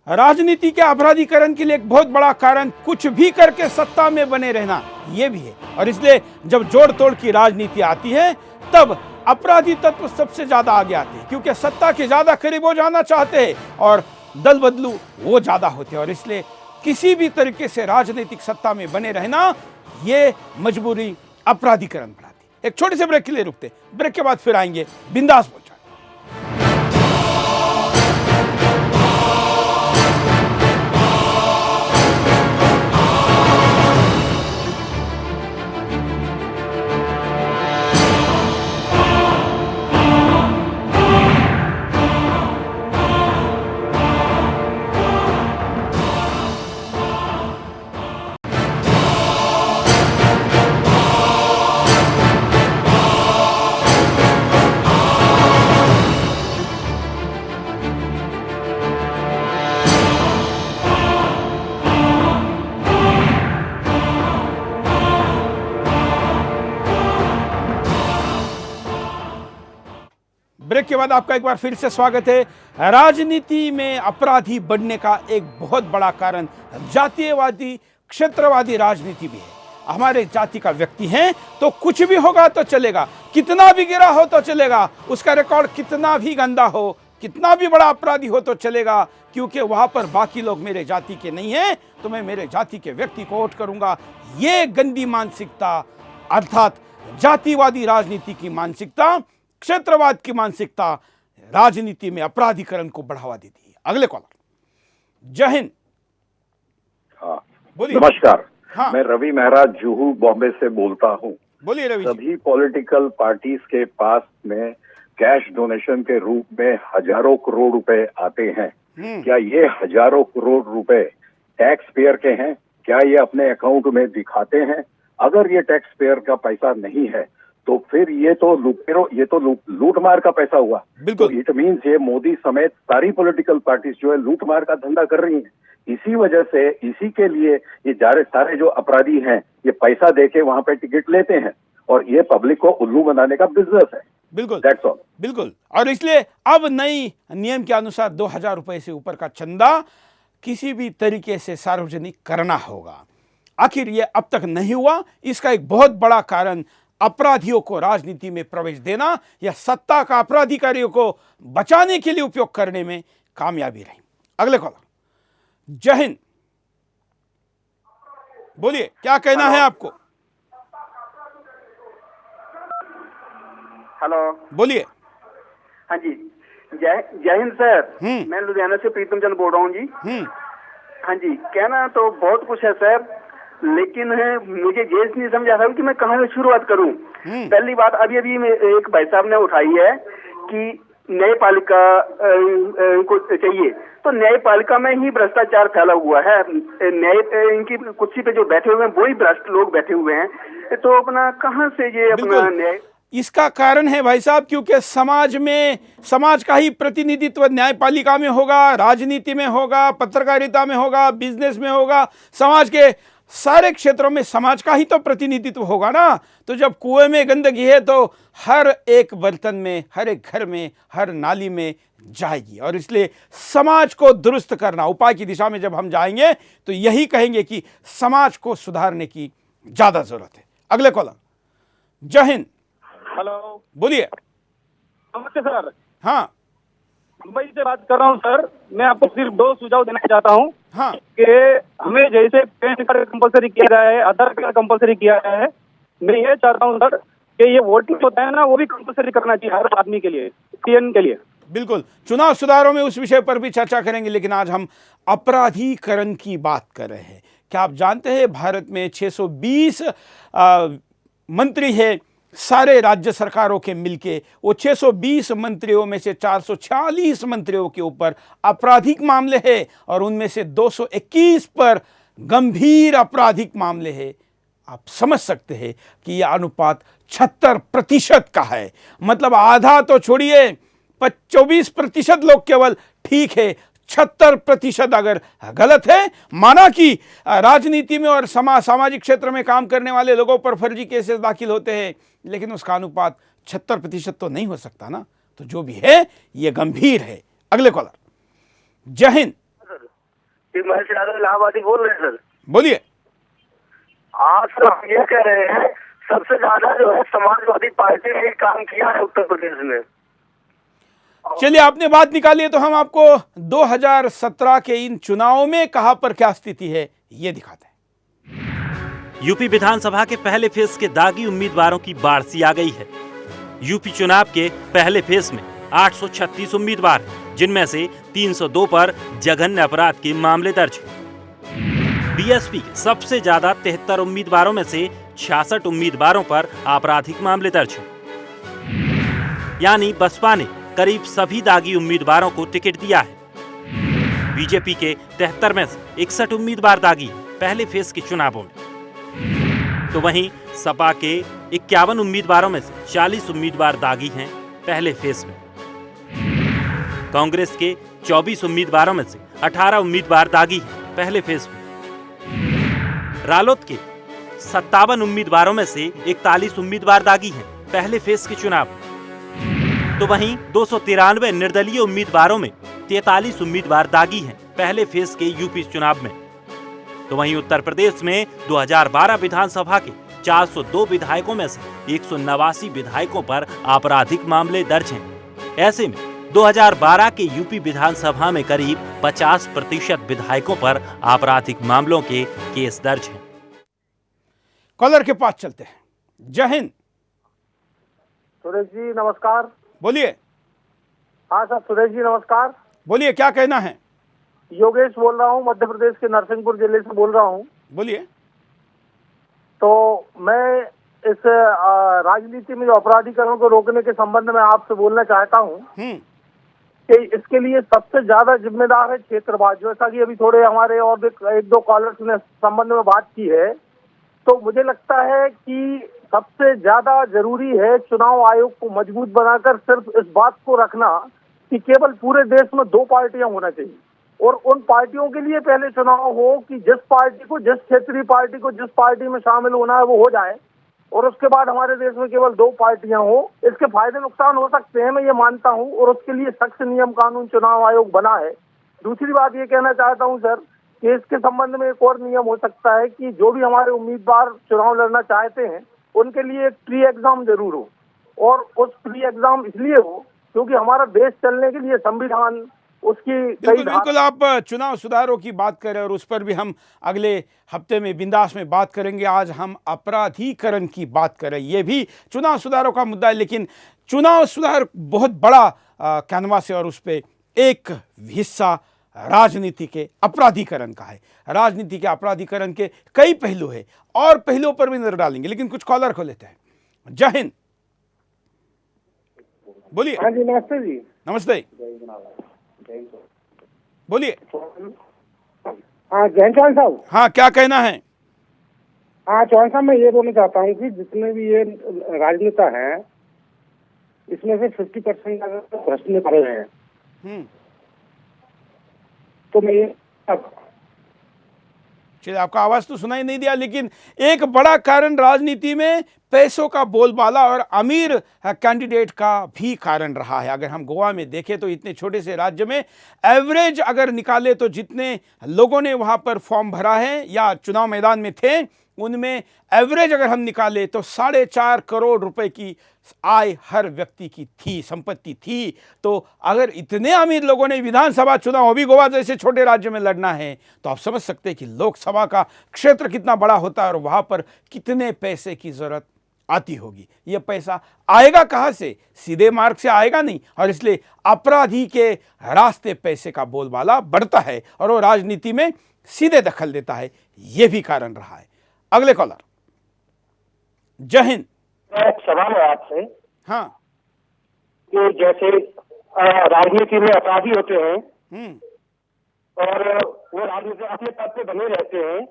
राजनीति के अपराधीकरण के लिए एक बहुत बड़ा कारण कुछ भी करके सत्ता में बने रहना ये भी है, और इसलिए जब जोड़ तोड़ की राजनीति आती है तब अपराधी तत्व सबसे ज्यादा आगे आते हैं, क्योंकि सत्ता के ज्यादा करीब हो जाना चाहते हैं और दल बदलू वो ज्यादा होते हैं, और इसलिए किसी भी तरीके से राजनीतिक सत्ता में बने रहना ये मजबूरी अपराधीकरण बढ़ाती है। एक छोटे से ब्रेक के लिए रुकते, ब्रेक के बाद फिर आएंगे बिंदास बोल। ब्रेक के बाद आपका एक बार फिर से स्वागत है। राजनीति में अपराधी बढ़ने का एक बहुत बड़ा कारण जातीयवादी क्षेत्रवादी राजनीति भी है। हमारे जाति का व्यक्ति है तो कुछ भी होगा तो चलेगा, कितना भी गिरा हो तो चलेगा, उसका रिकॉर्ड कितना भी गंदा हो, कितना भी बड़ा अपराधी हो तो चलेगा, क्योंकि वहां पर बाकी लोग मेरे जाति के नहीं हैं तो मैं मेरे जाति के व्यक्ति को वोट करूंगा। ये गंदी मानसिकता अर्थात जातिवादी राजनीति की मानसिकता, क्षेत्रवाद की मानसिकता राजनीति में अपराधीकरण को बढ़ावा देती है। अगले कॉलर। जय हिंद। हाँ, बोलिए। नमस्कार। हाँ, मैं रवि मेहरा जुहू बॉम्बे से बोलता हूँ। बोलिए रवि जी। सभी पॉलिटिकल पार्टीज के पास में कैश डोनेशन के रूप में हजारों करोड़ रुपए आते हैं। क्या ये हजारों करोड़ रुपए टैक्स पेयर के हैं? क्या ये अपने अकाउंट में दिखाते हैं? अगर ये टैक्स पेयर का पैसा नहीं है तो फिर ये तो लूटमार का पैसा हुआ। तो इट मीन्स ये मोदी समेत सारी पॉलिटिकल पार्टीज जो है लूटमार का धंधा कर रही हैं। इसी वजह से, इसी के लिए ये सारे जो अपराधी हैं ये पैसा देके वहां पे टिकट लेते हैं और ये पब्लिक को उल्लू बनाने का बिजनेस है। बिल्कुल दैट्स ऑल। बिल्कुल। और इसलिए अब नई नियम के अनुसार 2000 रुपए से ऊपर का चंदा किसी भी तरीके से सार्वजनिक करना होगा। आखिर ये अब तक नहीं हुआ, इसका एक बहुत बड़ा कारण अपराधियों को राजनीति में प्रवेश देना या सत्ता का अपराधिकारियों को बचाने के लिए उपयोग करने में कामयाबी रही। अगले कॉलर, जय हिंद, बोलिए क्या कहना है आपको? हेलो, बोलिए। हाँ जी, जय हिंद सर। मैं लुधियाना से प्रीतम चंद बोल रहा हूँ जी। हाँ जी, कहना तो बहुत कुछ है सर, लेकिन मुझे ये नहीं समझ आ रहा कि मैं कहाँ से शुरुआत करूँ। पहली बात अभी एक भाई साहब ने उठाई है कि न्यायपालिका को चाहिए, तो न्यायपालिका में ही भ्रष्टाचार फैला हुआ है। इनकी कुर्सी पे जो बैठे हुए हैं वही भ्रष्ट लोग बैठे हुए हैं, तो अपना कहाँ से ये अपना न्याय। इसका कारण है भाई साहब, क्योंकि समाज का ही प्रतिनिधित्व न्यायपालिका में होगा, राजनीति में होगा, पत्रकारिता में होगा, बिजनेस में होगा, समाज के सारे क्षेत्रों में समाज का ही तो प्रतिनिधित्व होगा ना। तो जब कुएं में गंदगी है तो हर एक बर्तन में, हर एक घर में, हर नाली में जाएगी। और इसलिए समाज को दुरुस्त करना, उपाय की दिशा में जब हम जाएंगे तो यही कहेंगे कि समाज को सुधारने की ज्यादा जरूरत है। अगले कॉलर, जय हिंद। हेलो, बोलिए। नमस्ते सर। हाँ, मुंबई से बात कर रहा हूँ सर। मैं आपको सिर्फ 2 सुझाव देना चाहता हूँ। हाँ, कि हमें जैसे पैन कार्ड कंपलसरी किया गया है, आधार कार्ड कंपलसरी किया गया है, मैं ये चाहता हूँ सर कि ये वोटिंग होता है ना, वो भी कंपलसरी करना चाहिए हर आदमी के लिए, सीएन के लिए। बिल्कुल। चुनाव सुधारों में उस विषय पर भी चर्चा करेंगे, लेकिन आज हम अपराधीकरण की बात कर रहे हैं। क्या आप जानते हैं भारत में 620 मंत्री है सारे राज्य सरकारों के मिलके। वो 620 मंत्रियों में से 446 मंत्रियों के ऊपर आपराधिक मामले हैं और उनमें से 221 पर गंभीर आपराधिक मामले हैं। आप समझ सकते हैं कि यह अनुपात 76% का है। मतलब आधा तो छोड़िए, 24% लोग केवल ठीक है, 76% अगर गलत है। माना कि राजनीति में और सामाजिक क्षेत्र में काम करने वाले लोगों पर फर्जी केसेस दाखिल होते हैं, लेकिन उसका अनुपात 76% तो नहीं हो सकता ना। तो जो भी है ये गंभीर है। अगले कॉलर, जय हिंद। महेश यादव इलाहाबादी बोल रहे हैं सर। बोलिए। आज सर हम ये कह रहे हैं, सबसे ज्यादा जो है समाजवादी पार्टी ने काम किया है उत्तर प्रदेश में। चलिए, आपने बात निकाली है तो हम आपको 2017 के इन चुनावों में कहां पर क्या स्थिति है ये दिखाते हैं। यूपी विधानसभा के पहले फेज के दागी उम्मीदवारों की बाढ़ आ गई है। यूपी चुनाव के पहले फेज में 836 उम्मीदवार हैं, जिनमें से 302 पर जघन्य अपराध के मामले दर्ज हैं। बीएसपी के सबसे ज्यादा 73 उम्मीदवारों में से 66 उम्मीदवारों पर आपराधिक मामले दर्ज हैं। यानी बसपा ने करीब सभी दागी उम्मीदवारों को टिकट दिया है। बीजेपी के 73 में से 61 उम्मीदवार दागी हैं पहले फेज के चुनावों में। तो वहीं सपा के 51 उम्मीदवारों में से 40 उम्मीदवार दागी हैं पहले फेज में। कांग्रेस के 24 उम्मीदवारों में से 18 उम्मीदवार दागी हैं पहले फेज में। रालोद के 57 उम्मीदवारों में से 41 उम्मीदवार दागी हैं पहले फेज के चुनाव। तो वहीं 293 निर्दलीय उम्मीदवारों में 43 उम्मीदवार दागी हैं पहले फेज के यूपी चुनाव में। तो वहीं उत्तर प्रदेश में 2012 विधानसभा के 402 विधायकों में से 189 विधायकों पर आपराधिक मामले दर्ज हैं। ऐसे में 2012 के यूपी विधानसभा में करीब 50% विधायकों पर आपराधिक मामलों के केस दर्ज हैं। कॉलर के पास चलते हैं। जय हिंद। सुरेश जी नमस्कार। बोलिए। हाँ सर, सुरेश जी नमस्कार। बोलिए, क्या कहना है? योगेश बोल रहा हूँ, मध्य प्रदेश के नरसिंहपुर जिले से बोल रहा हूँ। बोलिए। तो मैं इस राजनीति में जो अपराधीकरण को रोकने के संबंध में आपसे बोलना चाहता हूँ कि इसके लिए सबसे ज्यादा जिम्मेदार है क्षेत्रवाद। जैसा कि अभी थोड़े हमारे और एक दो कॉलर्स ने संबंध में बात की है, तो मुझे लगता है कि सबसे ज्यादा जरूरी है चुनाव आयोग को मजबूत बनाकर सिर्फ इस बात को रखना कि केवल पूरे देश में 2 पार्टियां होना चाहिए, और उन पार्टियों के लिए पहले चुनाव हो कि जिस पार्टी को, जिस क्षेत्रीय पार्टी को जिस पार्टी में शामिल होना है वो हो जाए, और उसके बाद हमारे देश में केवल 2 पार्टियां हो। इसके फायदे नुकसान हो सकते हैं, मैं ये मानता हूं, और उसके लिए सख्त नियम कानून चुनाव आयोग बना है। दूसरी बात ये कहना चाहता हूं सर कि इसके संबंध में एक और नियम हो सकता है कि जो भी हमारे उम्मीदवार चुनाव लड़ना चाहते हैं उनके लिए एक प्री एग्जाम जरूर हो, और उस प्री एग्जाम इसलिए हो क्योंकि हमारा देश चलने के लिए संविधान उसकी बिल्कुल आप चुनाव सुधारों की बात करें और उस पर भी हम अगले हफ्ते में बिंदास में बात करेंगे। आज हम अपराधीकरण की बात करें, ये भी चुनाव सुधारों का मुद्दा है, लेकिन चुनाव सुधार बहुत बड़ा कैनवास है और उस पर एक हिस्सा राजनीति के अपराधीकरण का है। राजनीति के अपराधीकरण के कई पहलू है और पहलुओं पर भी नजर डालेंगे, लेकिन कुछ कॉलर को लेते हैं। जय हिंद, बोलिए। हाँ जी, नमस्ते जी। नमस्ते, बोलिए। हाँ जैन चौहान साहब। हाँ, क्या कहना है? हाँ चौहान साहब, मैं ये बोलना चाहता हूँ कि जितने भी ये राजनेता हैं इसमें से 50% भ्रष्ट निकल रहे हैं। तो मैं ये चलिए, आपका आवाज तो सुनाई नहीं दिया, लेकिन एक बड़ा कारण राजनीति में पैसों का बोलबाला और अमीर कैंडिडेट का भी कारण रहा है। अगर हम गोवा में देखें तो इतने छोटे से राज्य में एवरेज अगर निकाले तो जितने लोगों ने वहां पर फॉर्म भरा है या चुनाव मैदान में थे उनमें एवरेज अगर हम निकाले तो 4.5 करोड़ रुपए की आय हर व्यक्ति की थी, संपत्ति थी। तो अगर इतने अमीर लोगों ने विधानसभा चुनाव, वो भी गोवा जैसे छोटे राज्य में लड़ना है, तो आप समझ सकते हैं कि लोकसभा का क्षेत्र कितना बड़ा होता है और वहां पर कितने पैसे की जरूरत आती होगी। यह पैसा आएगा कहां से? सीधे मार्ग से आएगा नहीं, और इसलिए अपराधी के रास्ते पैसे का बोलबाला बढ़ता है और वो राजनीति में सीधे दखल देता है। यह भी कारण रहा है। अगले कॉलर। जय हिंद। एक सवाल है आपसे। हाँ, कि जैसे राजनीति में अपराधी होते हैं और वो राजनीति अपने पद पे बने रहते हैं,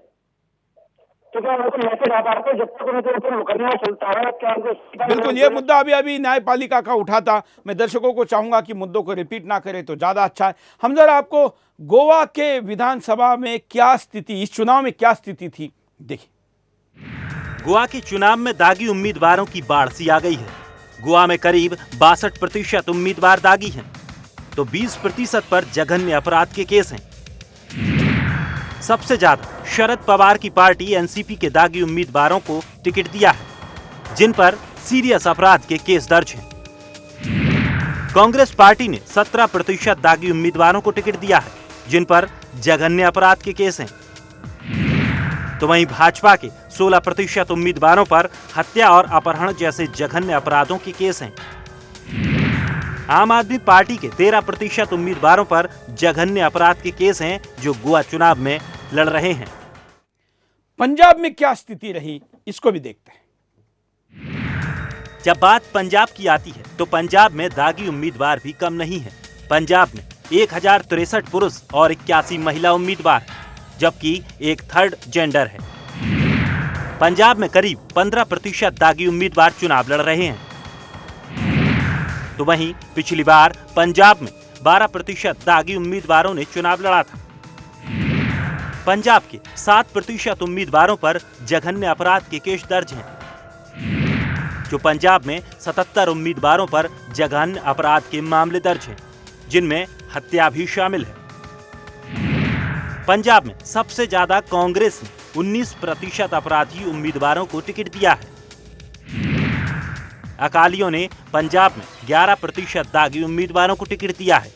तो क्या उनको मैसेज आता है जब तक उनके ऊपर मुकदमा चलता है? क्या उनको? बिल्कुल, ये मुद्दा अभी न्यायपालिका का उठा था। मैं दर्शकों को चाहूंगा कि मुद्दों को रिपीट ना करें तो ज्यादा अच्छा है। हम जरा आपको गोवा के विधानसभा में क्या स्थिति, इस चुनाव में क्या स्थिति थी देखिए। गोवा के चुनाव में दागी उम्मीदवारों की बाढ़ सी आ गई है। गोवा में करीब 62% उम्मीदवार दागी हैं, तो 20% पर जघन्य अपराध के केस हैं। सबसे ज्यादा शरद पवार की पार्टी एनसीपी के दागी उम्मीदवारों को टिकट दिया है, जिन पर सीरियस अपराध के केस दर्ज हैं। कांग्रेस पार्टी ने 17% दागी उम्मीदवारों को टिकट दिया है, जिन पर जघन्य अपराध के केस हैं। तो वहीं भाजपा के 16% उम्मीदवारों पर हत्या और अपहरण जैसे जघन्य अपराधों के केस हैं। आम आदमी पार्टी के 13% उम्मीदवारों पर जघन्य अपराध के केस हैं, जो गोवा चुनाव में लड़ रहे हैं। पंजाब में क्या स्थिति रही, इसको भी देखते हैं। जब बात पंजाब की आती है तो पंजाब में दागी उम्मीदवार भी कम नहीं है। पंजाब में 1063 पुरुष और 81 महिला उम्मीदवार, जबकि एक थर्ड जेंडर है। पंजाब में करीब 15% दागी उम्मीदवार चुनाव लड़ रहे हैं। तो वहीं पिछली बार पंजाब में 12% दागी उम्मीदवारों ने चुनाव लड़ा था। पंजाब के 7% उम्मीदवारों पर जघन्य अपराध के केस दर्ज हैं, जो पंजाब में 77 उम्मीदवारों पर जघन्य अपराध के मामले दर्ज हैं, जिनमें हत्या भी शामिल है। पंजाब में सबसे ज्यादा कांग्रेस ने 19% अपराधी उम्मीदवारों को टिकट दिया है। अकालियों ने पंजाब में 11% दागी उम्मीदवारों को टिकट दिया है।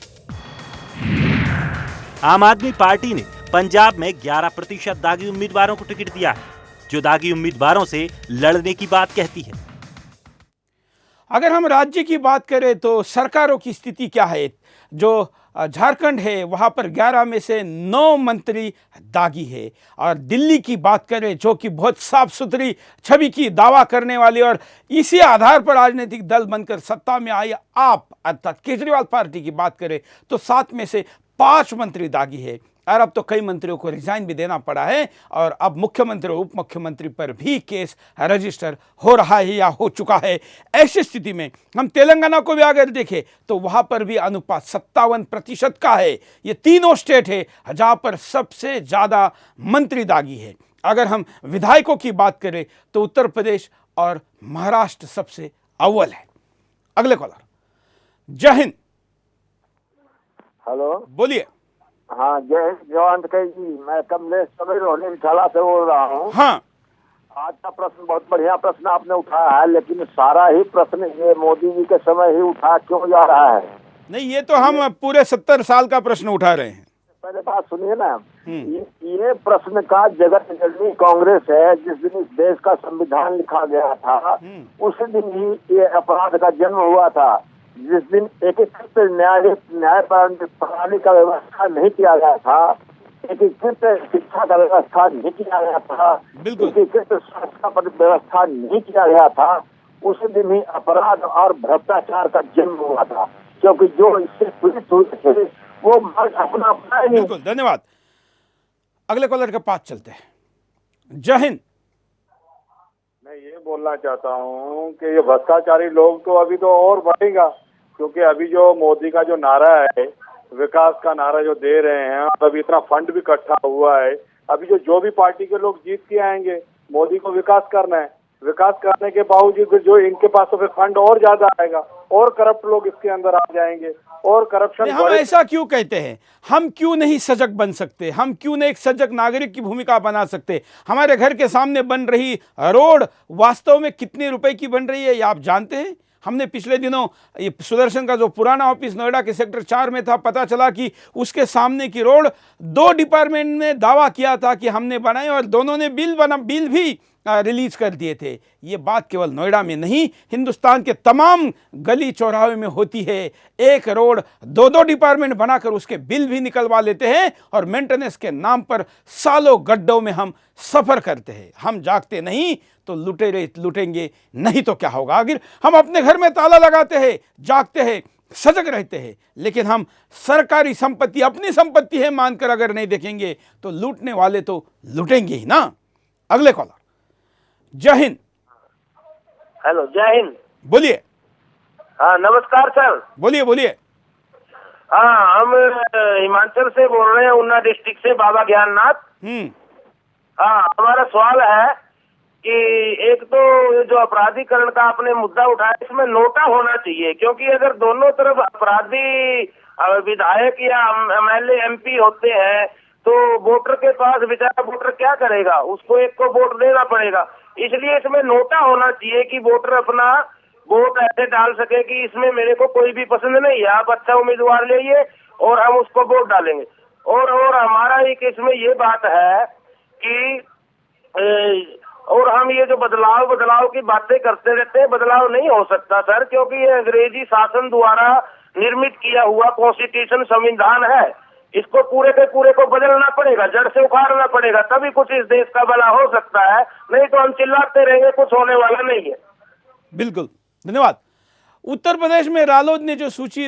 आम आदमी पार्टी ने पंजाब में 11% दागी उम्मीदवारों को टिकट दिया है, जो दागी उम्मीदवारों से लड़ने की बात कहती है। अगर हम राज्य की बात करें तो सरकारों की स्थिति क्या है? जो झारखंड है वहां पर 11 में से 9 मंत्री दागी है, और दिल्ली की बात करें जो कि बहुत साफ सुथरी छवि की दावा करने वाली और इसी आधार पर राजनीतिक दल बनकर सत्ता में आई आप अर्थात केजरीवाल पार्टी की बात करें तो 7 में से 5 मंत्री दागी है। और अब तो कई मंत्रियों को रिजाइन भी देना पड़ा है और अब मुख्यमंत्री और उप मुख्यमंत्री पर भी केस रजिस्टर हो रहा है या हो चुका है। ऐसी स्थिति में हम तेलंगाना को भी अगर देखें तो वहां पर भी अनुपात 57% का है। ये तीनों स्टेट है जहां पर सबसे ज्यादा मंत्री दागी है। अगर हम विधायकों की बात करें तो उत्तर प्रदेश और महाराष्ट्र सबसे अव्वल है। अगले कॉलर, जय हिंद। हेलो, बोलिए। हाँ, जय हिंद जवान जी। मैं कमलेश समीर विठाला से बोल रहा हूँ। हाँ, आज का प्रश्न बहुत बढ़िया प्रश्न आपने उठाया है, लेकिन सारा ही प्रश्न ये मोदी जी के समय ही उठा क्यों जा रहा है? नहीं, ये तो हम पूरे 70 साल का प्रश्न उठा रहे हैं। पहले बात सुनिए ना, ये प्रश्न का जगत जननी कांग्रेस है। जिस दिन इस देश का संविधान लिखा गया था उस दिन ही ये अपराध का जन्म हुआ था। जिस दिन एकीकृत न्याय प्रणाली का व्यवस्था नहीं किया गया था, एकीकृत शिक्षा का व्यवस्था नहीं किया गया था, एकीकृत स्वास्थ्य का व्यवस्था नहीं किया गया था, उस दिन ही अपराध और भ्रष्टाचार का जन्म हुआ था। क्योंकि जो इससे पीड़ित हुए थे वो अपना अपना ही। बिल्कुल, धन्यवाद। अगले कॉलर के पास चलते हैं। जय हिंद। मैं ये बोलना चाहता हूँ कि ये भ्रष्टाचारी लोग तो अभी तो और बढ़ेगा, क्योंकि अभी जो मोदी का जो नारा है, विकास का नारा जो दे रहे हैं, अभी इतना फंड भी इकट्ठा हुआ है। अभी जो भी पार्टी के लोग जीत के आएंगे, मोदी को विकास करना है, विकास करने के बावजूद जो इनके पास तो फिर फंड और ज्यादा आएगा और करप्ट लोग इसके अंदर आ जाएंगे और करप्शन। हम ऐसा क्यों कहते हैं? हम क्यों नहीं सजग बन सकते? हम क्यों नहीं एक सजग नागरिक की भूमिका बना सकते? हमारे घर के सामने बन रही रोड वास्तव में कितने रुपए की बन रही है, ये आप जानते हैं? हमने पिछले दिनों ये सुदर्शन का जो पुराना ऑफिस नोएडा के सेक्टर 4 में था, पता चला कि उसके सामने की रोड 2 डिपार्टमेंट ने दावा किया था कि हमने बनाए और दोनों ने बिल भी रिलीज कर दिए थे। ये बात केवल नोएडा में नहीं, हिंदुस्तान के तमाम गली चौराहे में होती है। एक रोड 2-2 डिपार्टमेंट बनाकर उसके बिल भी निकलवा लेते हैं और मेंटेनेंस के नाम पर सालों गड्ढों में हम सफर करते हैं। हम जागते नहीं तो लुटेरे लुटेंगे, नहीं तो क्या होगा? आखिर हम अपने घर में ताला लगाते हैं, जागते हैं, सजग रहते हैं, लेकिन हम सरकारी संपत्ति अपनी संपत्ति है मानकर अगर नहीं देखेंगे तो लूटने वाले तो लुटेंगे ही ना। अगले कॉलर, जय हिंद। हेलो, जय हिंद। बोलिए। हाँ, नमस्कार सर। बोलिए बोलिए। हाँ, हम हिमाचल से बोल रहे हैं, ऊना डिस्ट्रिक्ट से, बाबा ज्ञाननाथ। हाँ, हमारा सवाल है कि एक तो जो अपराधीकरण का आपने मुद्दा उठाया, इसमें नोटा होना चाहिए, क्योंकि अगर दोनों तरफ अपराधी विधायक या MLA MP होते हैं तो वोटर के पास बेचारा वोटर क्या करेगा? उसको एक को वोट देना पड़ेगा। इसलिए इसमें नोटा होना चाहिए कि वोटर अपना वोट ऐसे डाल सके कि इसमें मेरे को कोई भी पसंद नहीं है, आप अच्छा उम्मीदवार लाइए और हम उसको वोट डालेंगे। और हमारा एक इसमें ये बात है कि और हम ये जो बदलाव की बातें करते रहते हैं, बदलाव नहीं हो सकता सर, क्योंकि ये अंग्रेजी शासन द्वारा निर्मित किया हुआ कॉन्स्टिट्यूशन संविधान है। इसको पूरे के पूरे को बदलना पड़ेगा, जड़ से उखाड़ना पड़ेगा, तभी कुछ इस देश का भला हो सकता है। नहीं तो हम चिल्लाते रहेंगे, कुछ होने वाला नहीं है। बिल्कुल, धन्यवाद। उत्तर प्रदेश में रालोद ने जो सूची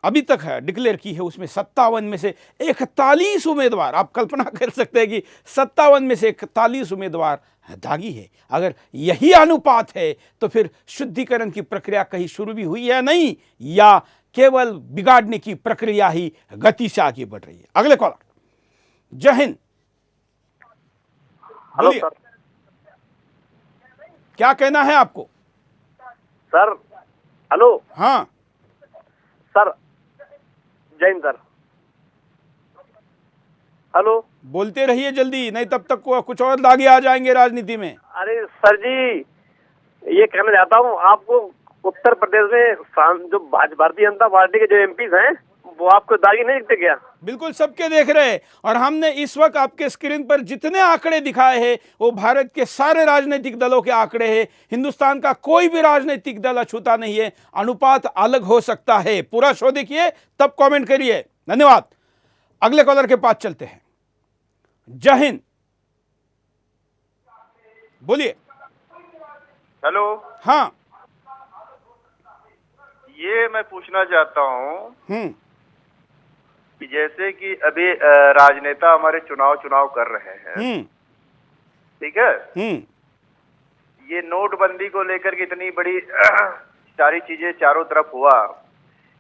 अभी तक है डिक्लेयर की है, उसमें 57 में से 41 उम्मीदवार, आप कल्पना कर सकते हैं कि 57 में से 41 उम्मीदवार दागी है। अगर यही अनुपात है तो फिर शुद्धिकरण की प्रक्रिया कहीं शुरू भी हुई है नहीं, या केवल बिगाड़ने की प्रक्रिया ही गति से आगे बढ़ रही है। अगले कॉलर, जय हिंद। Hello sir. क्या कहना है आपको? Sir, hello. हाँ सर, जय हिंद सर। हेलो, बोलते रहिए जल्दी, नहीं तब तक कुछ और दागे आ जाएंगे राजनीति में। अरे सर जी, ये कहना चाहता हूँ आपको, उत्तर प्रदेश में जो भारतीय जनता पार्टी के जो MPs हैं वो आपको दागी नहीं दिखते क्या? बिल्कुल, सबके देख रहे हैं। और हमने इस वक्त आपके स्क्रीन पर जितने आंकड़े दिखाए हैं वो भारत के सारे राजनीतिक दलों के आंकड़े हैं। हिंदुस्तान का कोई भी राजनीतिक दल अछूता नहीं है, अनुपात अलग हो सकता है। पूरा शो देखिए तब कमेंट करिए। धन्यवाद। अगले कॉलर के पास चलते हैं। जय हिंद। बोलिए। हेलो। हाँ, ये मैं पूछना चाहता हूँ कि जैसे कि अभी राजनेता हमारे चुनाव कर रहे हैं, ठीक है, ये नोटबंदी को लेकर के इतनी बड़ी सारी चीजें चारों तरफ हुआ,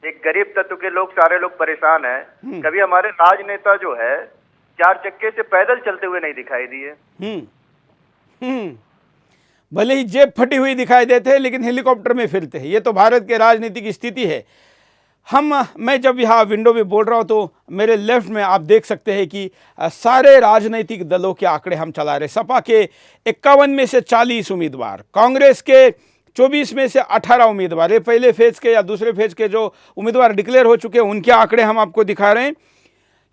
एक गरीब तत्व के लोग सारे लोग परेशान हैं। कभी हमारे राजनेता जो है 4 चक्के से पैदल चलते हुए नहीं दिखाई दिए। भले ही जेब फटी हुई दिखाई देते हैं लेकिन हेलीकॉप्टर में फिरते हैं। ये तो भारत के राजनीतिक स्थिति है। मैं जब यहाँ विंडो में बोल रहा हूँ तो मेरे लेफ्ट में आप देख सकते हैं कि सारे राजनीतिक दलों के आंकड़े हम चला रहे। सपा के 51 में से 40 उम्मीदवार, कांग्रेस के 24 में से 18 उम्मीदवार, ये पहले फेज के या दूसरे फेज के जो उम्मीदवार डिक्लेयर हो चुके हैं उनके आंकड़े हम आपको दिखा रहे हैं।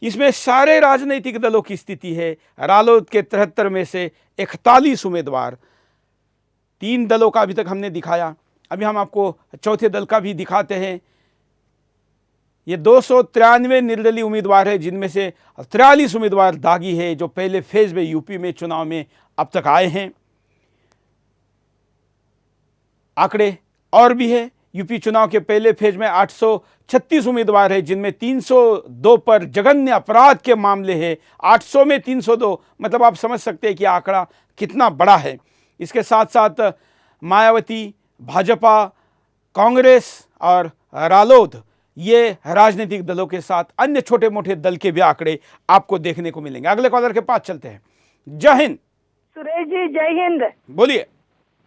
इसमें सारे राजनीतिक दलों की स्थिति है। रालोद के 73 में से 41 उम्मीदवार, 3 दलों का अभी तक हमने दिखाया, अभी हम आपको चौथे दल का भी दिखाते हैं। ये 293 निर्दलीय उम्मीदवार है, जिनमें से 43 उम्मीदवार दागी है जो पहले फेज में यूपी में चुनाव में अब तक आए हैं। आंकड़े और भी है। यूपी चुनाव के पहले फेज में 836 उम्मीदवार है, जिनमें 302 पर जघन्य अपराध के मामले हैं। 800 में 302, मतलब आप समझ सकते हैं कि आंकड़ा कितना बड़ा है। इसके साथ साथ मायावती, भाजपा, कांग्रेस और रालोद, ये राजनीतिक दलों के साथ अन्य छोटे मोटे दल के भी आंकड़े आपको देखने को मिलेंगे। अगले कॉलर के पास चलते हैं। जय हिंद। सुरेश जी जय हिंद। बोलिए।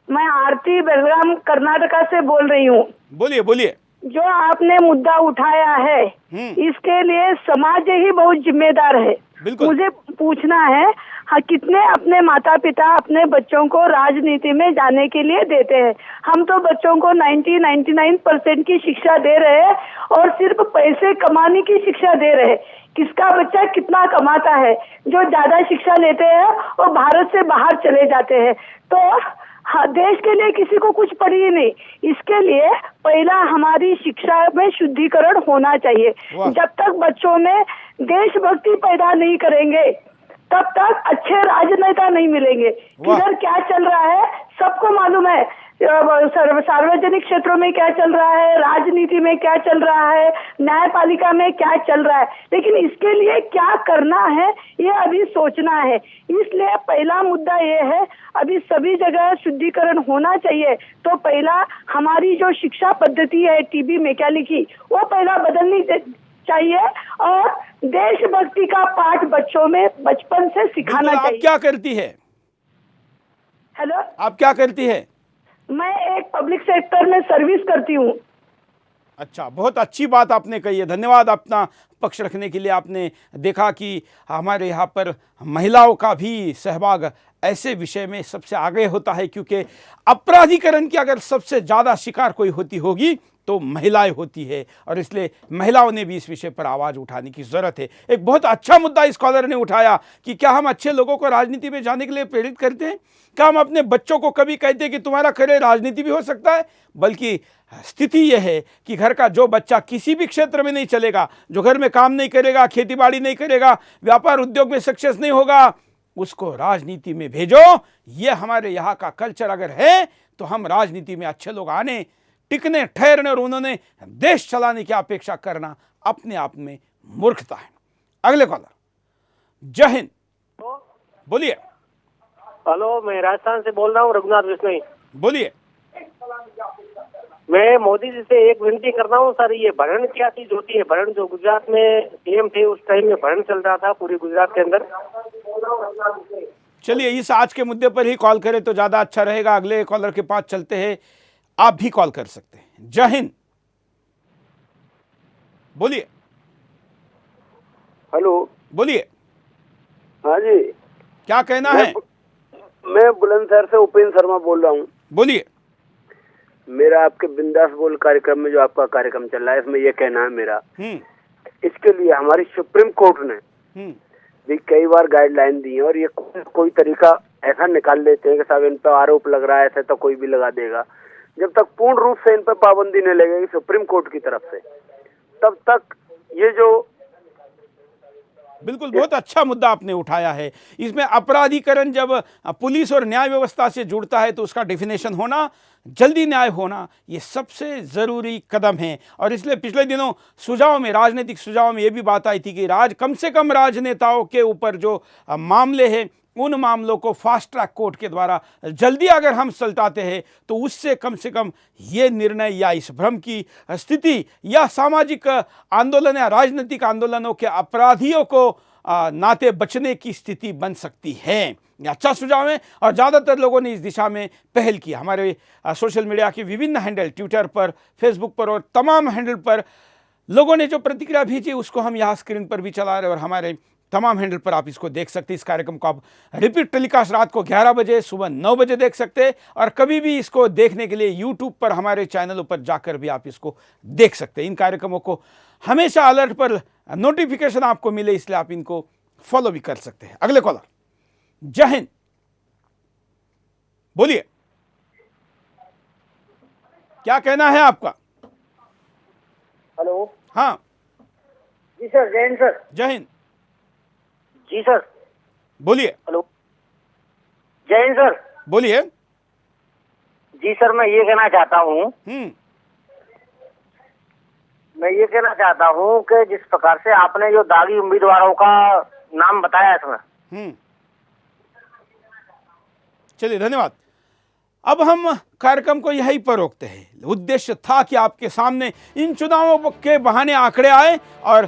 मैं आरती बेलगाम कर्नाटका से बोल रही हूँ। बोलिए बोलिए। जो आपने मुद्दा उठाया है इसके लिए समाज ही बहुत जिम्मेदार है। मुझे पूछना है, हाँ, कितने अपने माता पिता अपने बच्चों को राजनीति में जाने के लिए देते हैं? हम तो बच्चों को 99% की शिक्षा दे रहे हैं और सिर्फ पैसे कमाने की शिक्षा दे रहे हैं। किसका बच्चा कितना कमाता है? जो ज्यादा शिक्षा लेते हैं वो भारत से बाहर चले जाते हैं। तो हाँ, देश के लिए किसी को कुछ पड़ी ही नहीं। इसके लिए पहला हमारी शिक्षा में शुद्धिकरण होना चाहिए। जब तक बच्चों में देशभक्ति पैदा नहीं करेंगे तब तक अच्छे राजनेता नहीं मिलेंगे। किधर क्या चल रहा है सबको मालूम है। सार्वजनिक क्षेत्रों में क्या चल रहा है, राजनीति में क्या चल रहा है, न्यायपालिका में क्या चल रहा है, लेकिन इसके लिए क्या करना है ये अभी सोचना है। इसलिए पहला मुद्दा ये है, अभी सभी जगह शुद्धिकरण होना चाहिए। तो पहला हमारी जो शिक्षा पद्धति है टीबी में क्या लिखी वो पहला बदलनी चाहिए और देशभक्ति का पाठ बच्चों में बचपन से सिखाना चाहिए। आप क्या करती है? हेलो, आप क्या करती है? मैं एक पब्लिक सेक्टर में सर्विस करती हूँ। अच्छा, बहुत अच्छी बात आपने कही है। धन्यवाद अपना पक्ष रखने के लिए। आपने देखा कि हमारे यहाँ पर महिलाओं का भी सहभाग ऐसे विषय में सबसे आगे होता है, क्योंकि अपराधीकरण की अगर सबसे ज़्यादा शिकार कोई होती होगी तो महिलाएं होती है, और इसलिए महिलाओं ने भी इस विषय पर आवाज़ उठाने की ज़रूरत है। एक बहुत अच्छा मुद्दा स्कॉलर ने उठाया कि क्या हम अच्छे लोगों को राजनीति में जाने के लिए प्रेरित करते हैं? क्या हम अपने बच्चों को कभी कहते हैं कि तुम्हारा करियर राजनीति भी हो सकता है? बल्कि स्थिति यह है कि घर का जो बच्चा किसी भी क्षेत्र में नहीं चलेगा, जो घर में काम नहीं करेगा, खेती बाड़ी नहीं करेगा, व्यापार उद्योग में सक्सेस नहीं होगा, उसको राजनीति में भेजो। ये हमारे यहाँ का कल्चर अगर है तो हम राजनीति में अच्छे लोग आने, टिकने, ठहरने और उन्होंने देश चलाने की अपेक्षा करना अपने आप में मूर्खता है। अगले कॉलर। जय हिंद। बोलिए। हेलो, मैं राजस्थान से बोल रहा हूँ, रघुनाथ बिश्नोई। बोलिए। मैं मोदी जी से एक विनती कर रहा हूँ सर, ये भरण क्या चीज होती है? भरण जो गुजरात में सीएम थे उस टाइम में भरण चल रहा था पूरी गुजरात के अंदर। चलिए, इस आज के मुद्दे पर ही कॉल करें तो ज्यादा अच्छा रहेगा। अगले कॉलर के पास चलते हैं, आप भी कॉल कर सकते हैं। जय हिंद। बोलिए। हेलो। बोलिए। हाँ जी, क्या कहना है? मैं बुलंदशहर से उपेंद्र शर्मा बोल रहा हूँ। बोलिए। मेरा आपके बिंदास बोल कार्यक्रम में जो आपका कार्यक्रम चल रहा है इसमें यह कहना है मेरा, इसके लिए हमारी सुप्रीम कोर्ट ने भी कई बार गाइडलाइन दी है और ये कोई तरीका ऐसा निकाल लेते हैं कि साहब इन पर आरोप लग रहा है, ऐसा तो कोई भी लगा देगा। जब तक पूर्ण रूप से इन पर पाबंदी नहीं लगेगी सुप्रीम कोर्ट की तरफ से, तब तक ये जो बिल्कुल बहुत अच्छा मुद्दा आपने उठाया है। इसमें अपराधीकरण जब पुलिस और न्याय व्यवस्था से जुड़ता है तो उसका डेफिनेशन होना, जल्दी न्याय होना, ये सबसे ज़रूरी कदम है। और इसलिए पिछले दिनों सुझाव में, राजनीतिक सुझाव में ये भी बात आई थी कि कम से कम राजनेताओं के ऊपर जो मामले हैं उन मामलों को फास्ट ट्रैक कोर्ट के द्वारा जल्दी अगर हम सुलझाते हैं तो उससे कम से कम ये निर्णय या इस भ्रम की स्थिति या सामाजिक आंदोलन या राजनीतिक आंदोलनों के अपराधियों को नाते बचने की स्थिति बन सकती है। ये अच्छा सुझाव है और ज़्यादातर लोगों ने इस दिशा में पहल की। हमारे सोशल मीडिया के विभिन्न हैंडल, ट्विटर पर, फेसबुक पर और तमाम हैंडल पर लोगों ने जो प्रतिक्रिया भेजी उसको हम यहाँ स्क्रीन पर भी चला रहे और हमारे तमाम हैंडल पर आप इसको देख सकते हैं। इस कार्यक्रम को आप रिपीट टेलीकास्ट रात को 11 बजे, सुबह 9 बजे देख सकते हैं और कभी भी इसको देखने के लिए यूट्यूब पर हमारे चैनलों पर जाकर भी आप इसको देख सकते हैं। इन कार्यक्रमों को हमेशा अलर्ट पर नोटिफिकेशन आपको मिले, इसलिए आप इनको फॉलो भी कर सकते हैं। अगले कॉलर, जय हिंद, बोलिए, क्या कहना है आपका? हेलो। हाँ जी सर, जय हिंद सर। जय हिंद। जी सर, बोलिए। हेलो, जय हिंद सर। बोलिए। जी सर, मैं ये कहना चाहता हूँ कि जिस प्रकार से आपने जो दागी उम्मीदवारों का नाम बताया इसमें, चलिए धन्यवाद। अब हम कार्यक्रम को यहीं पर रोकते हैं। उद्देश्य था कि आपके सामने इन चुनावों के बहाने आंकड़े आए और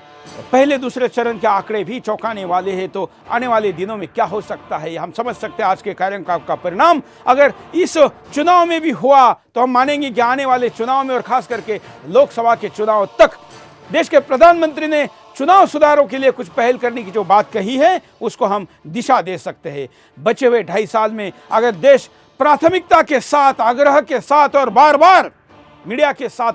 पहले दूसरे चरण के आंकड़े भी चौंकाने वाले हैं, तो आने वाले दिनों में क्या हो सकता है ये हम समझ सकते हैं। आज के कार्यक्रम का परिणाम अगर इस चुनाव में भी हुआ तो हम मानेंगे कि आने वाले चुनाव में और खास करके लोकसभा के चुनाव तक देश के प्रधानमंत्री ने चुनाव सुधारों के लिए कुछ पहल करने की जो बात कही है उसको हम दिशा दे सकते हैं। बचे हुए 2.5 साल में अगर देश प्राथमिकता के साथ, आग्रह के साथ और बार बार मीडिया के साथ,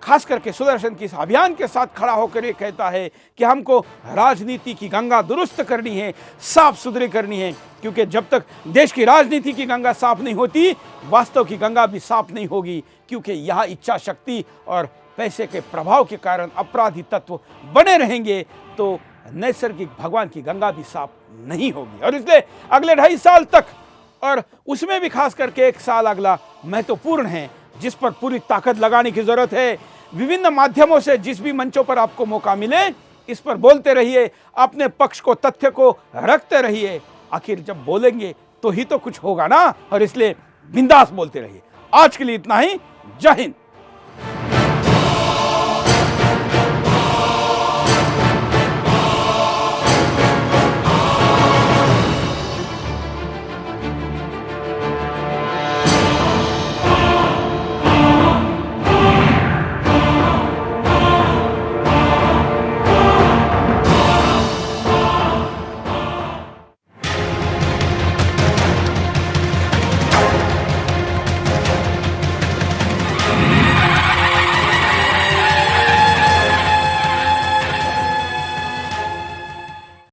खास करके सुदर्शन की इस अभियान के साथ खड़ा होकर ये कहता है कि हमको राजनीति की गंगा दुरुस्त करनी है, साफ सुथरी करनी है, क्योंकि जब तक देश की राजनीति की गंगा साफ नहीं होती वास्तव की गंगा भी साफ नहीं होगी, क्योंकि यह इच्छा शक्ति और पैसे के प्रभाव के कारण अपराधी तत्व बने रहेंगे तो नैसर्गिक भगवान की गंगा भी साफ नहीं होगी। और इसलिए अगले 2.5 साल तक और उसमें भी खास करके 1 साल अगला महत्वपूर्ण है, जिस पर पूरी ताकत लगाने की जरूरत है। विभिन्न माध्यमों से जिस भी मंचों पर आपको मौका मिले इस पर बोलते रहिए, अपने पक्ष को, तथ्य को रखते रहिए। आखिर जब बोलेंगे तो ही तो कुछ होगा ना, और इसलिए बिंदास बोलते रहिए। आज के लिए इतना ही। जय हिंद।